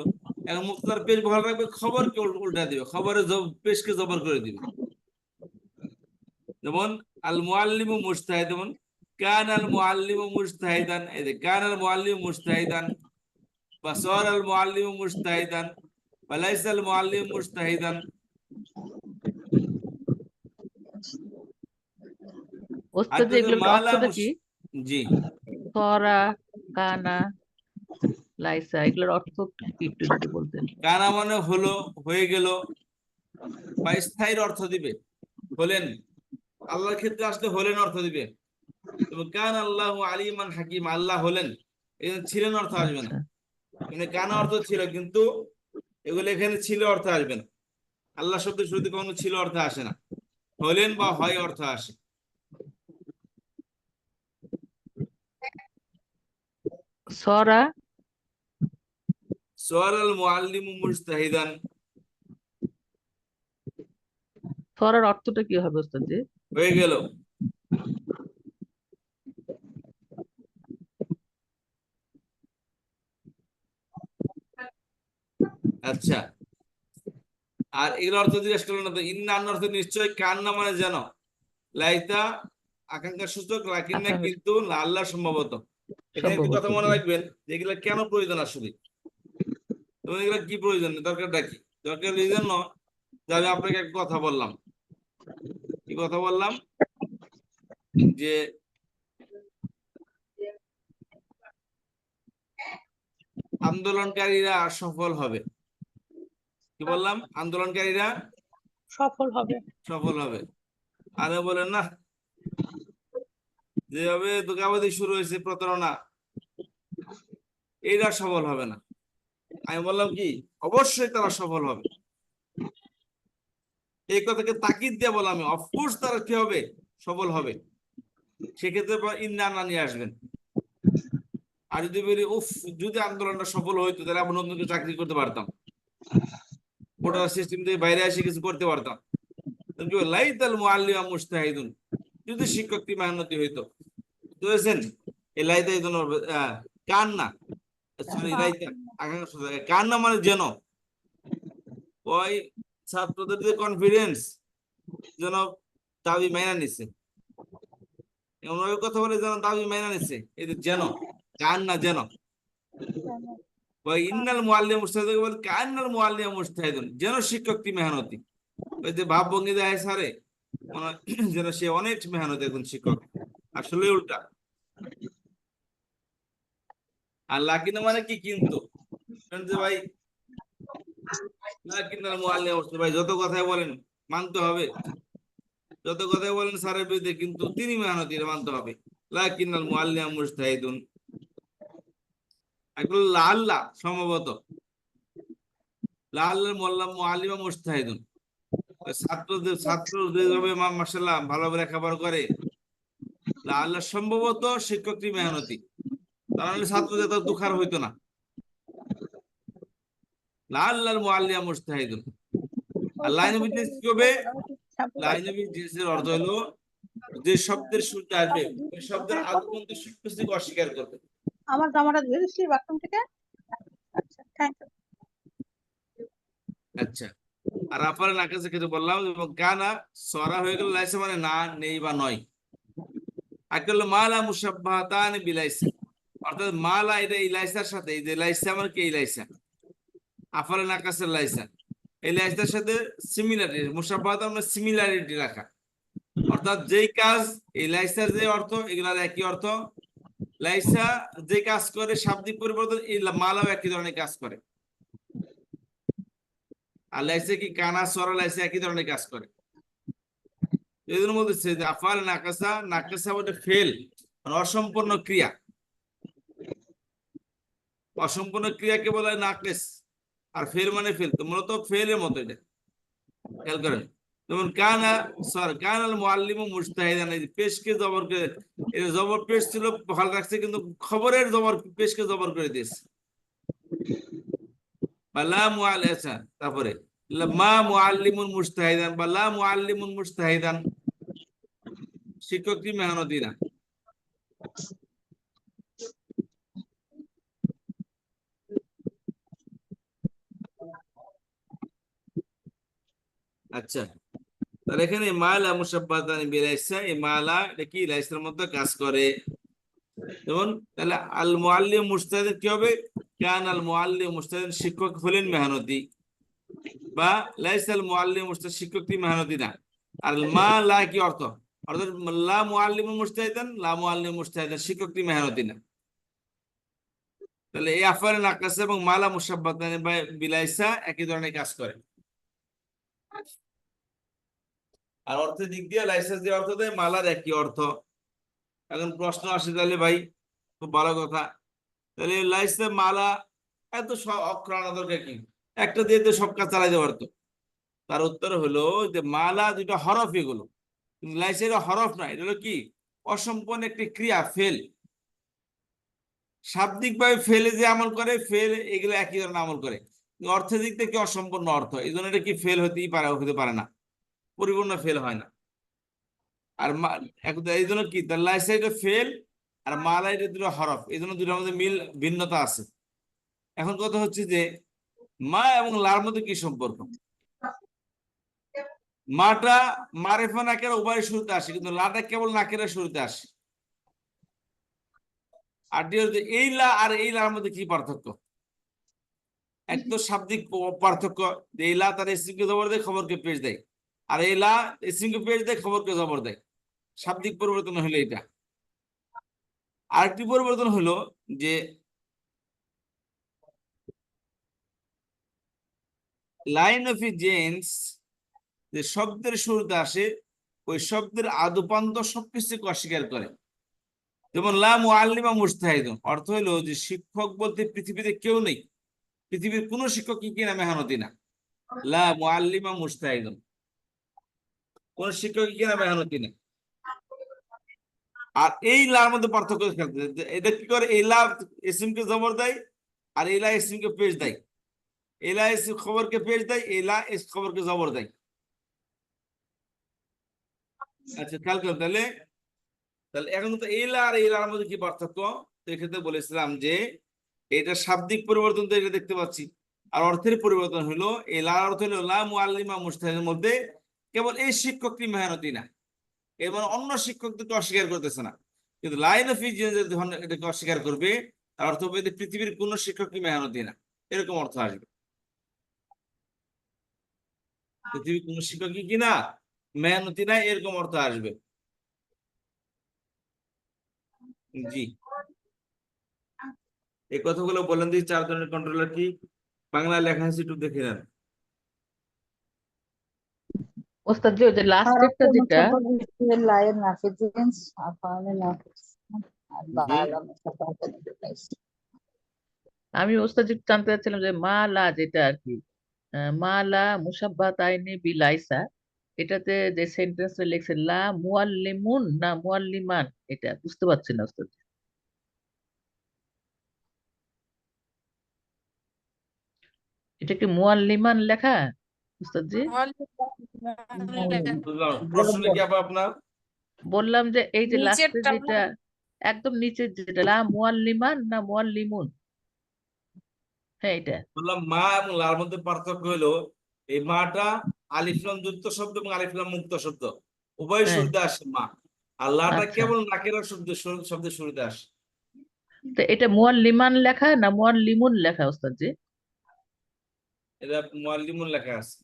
এখন মুক্তাদার পেশ বহাল রাখবে, খবরকে উল্টা দিবে, খবরের পেশকে জবর করে দিবে। যেমন আল মুআল্লিমু মুজতাহিদ, যেমন কান আল মুআল্লিমু মুজতাহিদান, এই যে কান আল মুআল্লিমু মুজতাহিদান, বা সার আল মুআল্লিমু মুজতাহিদান, বা লাইসা আল মুআল্লিমু মুজতাহিদান। ওস্তাদ জি এগুলোর মালা অর্থটা কি? জি সরা, কানা, লাইসা, এগুলোর অর্থ কি একটু যদি বলতেন। কানা মানে হলো, হয়ে গেল, বা স্থায়ীর অর্থ দিবে, হলেন। আল্লাহর ক্ষেত্রে আসলে হলেন অর্থ দিবে। কান আল্লাহ আলিমান হাকিম, আল্লাহ হলেন, এখানে ছিলেন অর্থ আসবে না। আচ্ছা, মানে কানা অর্থ ছিল, কিন্তু এগুলো এখানে ছিল অর্থ আসবে না। আল্লাহ শব্দের শুরুতে কখনো ছিল অর্থ আসে না, হলেন বা হয় অর্থ আসে। সরা, সারাল মুআল্লিমু মুজতাহিদান, সরার অর্থটা কি হবে ওস্তাদ জি? হয়ে গেল। আচ্ছা, আর এগুলো অর্থ জিজ্ঞেস করলেন না তো। ইন্না আন্নার অর্থ নিশ্চয়, কান্না মানে যেন, লাইতা আকাঙ্ক্ষা সূচক, লাকিন্না আকাঙ্ক্ষা কিন্তু, আল্লাহ সম্ভবত। এখানে একটি সম্ভবত, কথা মনে জি। রাখবেন যে এগুলা কেন প্রয়োজন আসলে। তোমার এগুলা কি প্রয়োজন, দরকারটা কি? দরকার এই জন্য যে আমি আপনাকে একটা কথা বললাম। কি কথা বললাম? যে আন্দোলনকারীরা সফল হবে। কি বললাম? আন্দোলনকারীরা সফল হবে। সফল হবে। আরে বলেন না, যেভাবে ধোঁকাবাজি শুরু হয়েছে, প্রতারণা, এরা সফল হবে না। আমি বললাম কি, অবশ্যই তারা সফল হবে। এই কথাকে তাকিদ দিয়ে বললাম, অফকোর্স তারা কি হবে? সফল হবে। সেক্ষেত্রে ইন্না আন্না নিয়ে আসবেন। আর যদি বলি উফ, যদি আন্দোলনটা সফল হইতো তাহলে আমরা নতুন করে চাকরি করতে পারতাম, কোটা সিস্টেম থেকে বাইরে এসে কিছু করতে পারতাম। লাইতাল মুআল্লিমা মুজতাহিদুন, যদি শিক্ষকটি মেহনতি হইতো। বুঝেছেন? এই লাইতা এই জন্য কান্না, সরি লাইতা আকাঙ্ক্ষা, কান্না মানে যেন, ওই ছাত্রদের যে কনফিডেন্স যেন দাবি মাইনা নিছে, এমন ভাবে কথা বলে যেন দাবি মাইনা নিছে, এই যে যেন, কান্না যেন। ওই ইন্নাল মুআল্লিমা মুজতাহিদুন বলে কান্নাল মুআল্লিমা মুজতাহিদুন, যেন শিক্ষকটি মেহনতি। ওই যে ভাবভঙ্গি দেয় স্যারে, যেন সে অনেক মেহনত একজন শিক্ষক, আসলে উল্টা। আর লাকিনা মানে কি কিন্তু, যে ভাই লাকিনাল মুআল্লিমা মুজতাহিদুন, ভাই যত কথাই বলেন মানতে হবে, যত কথাই বলেন স্যারের বিরুদ্ধে, কিন্তু তিনি মেহনতি, এটা মানতে হবে। লাকিনাল মুআল্লিমা মুজতাহিদুন, এগুলো লাআল্লা সম্ভবত, লাআল্লাল মুআল্লিমা মুজতাহিদুন, ছাত্র যেভাবে মাশাআল্লাহ ভালোভাবে লেখাপড়া করে, লাআল্লাহ সম্ভবত শিক্ষকটি মেহনতি, তাহলে ছাত্রদের তো দুঃখার হইতো না। লাআল্লাল মুআল্লিমা মুজতাহিদুন। আর লাইন অফ ডিস কি হবে? লাইন অফ ডিসের অর্থ হলো যে শব্দের শুরুতে আসবে ওই শব্দের আদ্যন্ত সবকিছুকে অস্বীকার করবে। আমার জামাটা ধুয়ে দিচ্ছি বাথরুম থেকে। আচ্ছা, থ্যাংক ইউ। আচ্ছা, আর আপার নাকাজে কিছু বললাম, এবং কানা সরা হয়ে গেল লাইসা মানে না, নেই বা নয়। আকল মালা মুশাব্বাহাতান বিলাইসা, অর্থাৎ মালা এটা এই লাইসার সাথে, এই যে লাইসা মানে কি, এই লাইসা আফালে নাকাসের লাইসা, এই লাইসার সাথে সিমিলারিটি, মুশাব্বাহাত মানে সিমিলারিটি রাখা, অর্থাৎ যেই কাজ, এই লাইসার যে অর্থ এগুলার একই অর্থ। লাইসা যে কাজ করে শাব্দিক পরিবর্তন, এই মালাও একই ধরনের কাজ করে। আর লাইসা কি কানা সরা লাইসা একই ধরনের কাজ করে। এই জন্য বলতেছে যে আফাল নাকাসা, নাকাসা বলতে ফেল মানে অসম্পূর্ণ ক্রিয়া, অসম্পূর্ণ ক্রিয়াকে বলা হয় নাকেস, আর ফেল মানে ফেল, তো মূলত ফেলের মতো এটা, খেয়াল করেন। যেমন কানা সর কানাল মুআল্লিমু মুজতাহিদান, এই পেশকে জবর করে, এটা জবর পেশ ছিল ভালো রাখছে, কিন্তু খবরের জবর পেশকে জবর করে দিয়েছে। বা লা মুআল্লিম, আচ্ছা তারপরে মা মুআল্লিমুন মুজতাহিদান বা লা মুআল্লিমুন মুজতাহিদান, শিক্ষকটি মেহনতি না। আচ্ছা, তাহলে এখানে মালা মুশাব্বাহাতান বিলাইসা, এই মালা এটা কি লাইসার মধ্যে কাজ করে। যেমন তাহলে আল মুআল্লিম মুজতাহিদ কি হবে? কান আল মুআল্লিম মুজতাহিদ, শিক্ষক হলেন মেহনতি, বা লাইসাল মুআল্লিম মুজতাহিদ, শিক্ষকটি মেহনতি না। আর মা লা কি অর্থ? অর্থাৎ লা মুআল্লিম মুজতাহিদান, লা মুআল্লিম মুজতাহিদান, শিক্ষকটি মেহনতি না। তাহলে এই আফআলে নাকাসা এবং মালা মুশাব্বাহাতান বিলাইসা একই ধরনের কাজ করে। আর অর্থের দিক দিয়ে লাইসেন্স দিয়ে অর্থ দেয়, মালার একই অর্থ। এখন প্রশ্ন আসে তাহলে ভাই, খুব ভালো কথা, তাহলে লাইসেন্স মালা এত সব অক্ষর আনা দরকার কি, একটা দিয়ে তো সব কাজ চালাইতে পারতো। তার উত্তর হলো যে মালা দুটো হরফ, এগুলো কিন্তু লাইসেন্স হরফ না, এটা হলো কি অসম্পূর্ণ একটি ক্রিয়া, ফেল। শাব্দিক ভাবে ফেলে যে আমল করে, ফেল এগুলো একই ধরনের আমল করে, অর্থের দিক থেকে অসম্পূর্ণ অর্থ, এই জন্য এটা কি ফেল হতেই পারে, হতে পারে না, পরিপূর্ণ ফেল হয় না। আর এই জন্য কি তার লাইসাইডে ফেল আর মালাইডে দুটো হরফ, এই জন্য দুটোর মধ্যে মিল ভিন্নতা আছে। এখন কথা হচ্ছে যে মা এবং লার মধ্যে কি সম্পর্ক? মাটা মারেফা নাকের উভয় শুরুতে আসে, কিন্তু লাটা কেবল নাকের শুরুতে আসে। আর এই লা আর এই লার মধ্যে কি পার্থক্য? এক তো শাব্দিক পার্থক্য, এই লা তার ইসিমকে জবর দেয়, খবরকে পেশ দেয়, আর এই লা ইসিমকে পেশ দেয়, খবরকে জবর দেয়। শাব্দিক পরিবর্তন হলো এটা। আরেকটি পরিবর্তন হলো যে লাইন অফ জেন্স, যে শব্দের শুরুতে আসে ওই শব্দের আদুপান্ত সবকিছুকে অস্বীকার করে। যেমন লা মুআল্লিমা মুজতাহিদুন, অর্থ হলো যে শিক্ষক বলতে পৃথিবীতে কেউ নেই, পৃথিবীর কোন শিক্ষক কি না মেহনতি না। লা মুআল্লিমা মুজতাহিদুন, কোন শিক্ষক কি না মেহনতি না। আর এই লার মধ্যে পার্থক্য খেলতে, এটা কি করে, এই লা ইসিম কে জবর দেয় আর এই লা ইসিম কে পেশ দেয়, এই লা ইসিম খবর কে পেশ দেয়, এই লা ইস খবর কে জবর দেয়। আচ্ছা খেয়াল করেন তাহলে, তাহলে এখন তো এই লা আর এই লার মধ্যে কি পার্থক্য, তো এক্ষেত্রে বলেছিলাম যে এটা শাব্দিক পরিবর্তন তো এটা দেখতে পাচ্ছি, আর অর্থের পরিবর্তন হলো এই লার অর্থ হলো লা মুআল্লিমা মুস্তাহিদের মধ্যে কেবল এই শিক্ষকটি মেহনতি না, এবার অন্য শিক্ষকদেরকে অস্বীকার করতেছে না, কিন্তু লাইন অফ ইজিন যখন এটাকে অস্বীকার করবে তার অর্থ হবে যে পৃথিবীর কোন শিক্ষকই মেহনতি না, এরকম অর্থ আসবে। পৃথিবীর কোন শিক্ষকই কি না মেহনতি না, এরকম অর্থ আসবে। জি, এই কথাগুলো বলেন দিই, 4 ধরনের কন্ট্রোলার কি বাংলা লেখা আছে একটু দেখে নেন। ওস্তাদ জি ওই যে লাস্টেরটা যেটা, লায়ের নাফিজিন্স আফানে নাফিজ আর জি, বালা মুসাফাতে নাফিজ। আমি ওস্তাদ জি জানতে চাচ্ছিলাম যে মা লা যেটা আর কি, মা লা মুসাব্বাতাইনি বিলাইসা, এটাতে যে সেন্টেন্সটা লিখছে লা মুআল্লিমুন না মুআল্লিমান, এটা বুঝতে পারছি না ওস্তাদ। এটা কি মুআল্লিমান লেখা ওস্তাদ জি? বুঝলাম। প্রশ্নটা কি আবার আপনার? বললাম যে এই যে লাস্টে নিচেরটা যেটা একদম নিচে যেটা লা মুআল্লিমান না মুআল্লিমুন, হ্যাঁ এটা। বললাম মা এবং লার মধ্যে পার্থক্য হলো এই মাটা আলিফ লাম যুক্ত শব্দ এবং আলিফ লাম মুক্ত শব্দ উভয় হ্যাঁ শুরুতে আসে মা, আর লাটা আচ্ছা, কেবল নাকেরা শব্দের শুরুতে আসে। তো এটা মুআল্লিমান লেখা না মুআল্লিমুন লেখা ওস্তাদ জি? এটা মুআল্লিমুন লেখা আছে।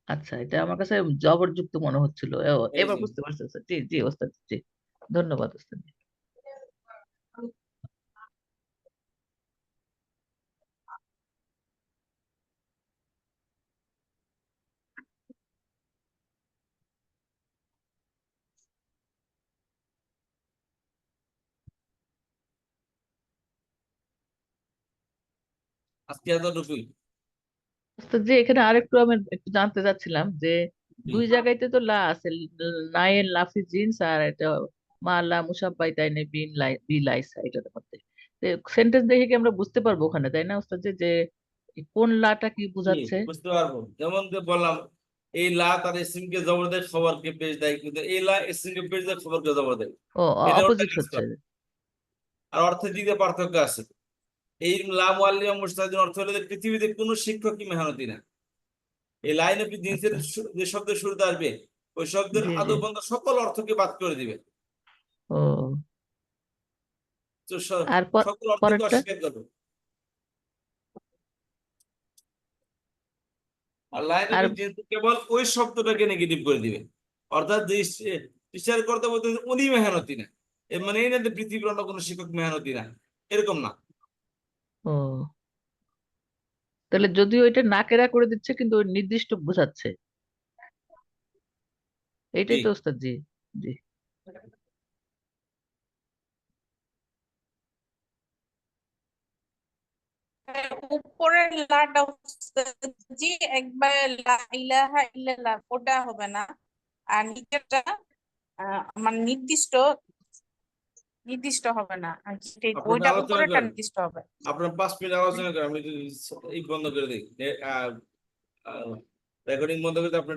আচ্ছা, এটা আমার কাছে জবরযুক্ত মনে হচ্ছিল, এই এবার যে বুঝতে পারছি ওস্তাদ। জি জি ওস্তাদ জি, ধন্যবাদ ওস্তাদ জি। আজকে এতটুকুই। ওস্তাদ জি এখানে আরেকটু আমি একটু জানতে চাচ্ছিলাম যে জি, দুই জায়গাইতে তো লা আছে, নাইন লাফি জিন্স আর এটা মা লা মুসাব্বাই তাই নে বিন লাই বি লাইসা, এটার মধ্যে সেন্টেন্স দেখে কি আমরা বুঝতে পারবো ওখানে, তাই না ওস্তাদ জি, যে কোন লাটা কি জি, বোঝাচ্ছে? বুঝতে পারবো। যেমন যে বললাম এই লা তার ইসিমকে জবর দেয় খবরকে পেশ দেয়, কিন্তু এই লা ইসিমকে পেশ দেয় খবরকে জবর দেয়, ও এটা ওটা অপোজিট কাজ হচ্ছে। করে। আর অর্থের দিকে পার্থক্য আছে। এই লা মুআল্লিমা মুস্তাহিদিন অর্থ হলো যে পৃথিবীতে কোনো শিক্ষকই মেহনতি না। এই লাইন অফ জিন্সের আচ্ছা, যে শব্দের শুরুতে আসবে ওই শব্দের জি জি, আদবন্ধ সকল অর্থকে বাদ করে দিবে, ও তো আর সকল অর্থকে পরেরটা? অস্বীকার করবে। আর লাইন অফ আর জিন্স কেবল ওই শব্দটাকে নেগেটিভ করে দিবে, অর্থাৎ যে টিচার করতে বলতে উনি মেহনতি না, এর মানে এই না যে পৃথিবীর অন্য কোনো শিক্ষক মেহনতি না, এরকম না। ও তাহলে যদিও এটা নাকেরা করে দিচ্ছে কিন্তু ওই নির্দিষ্ট বোঝাচ্ছে, জি, এইটাই তো ওস্তাদ জি। জি উপরের লাটা জি একবার লা ইলাহা ইল্লাল্লাহ ওটা হবে না, আর নিচেরটা মানে নির্দিষ্ট নির্দিষ্ট হবে না আর কি, আপনারা ওইটা আলোচনা উপরেরটা করেন, নির্দিষ্ট হবে। আপনার 5 মিনিট আলোচনা করেন, আমি এই বন্ধ করে দিই, রেকর্ডিং বন্ধ করে দিই, আপনার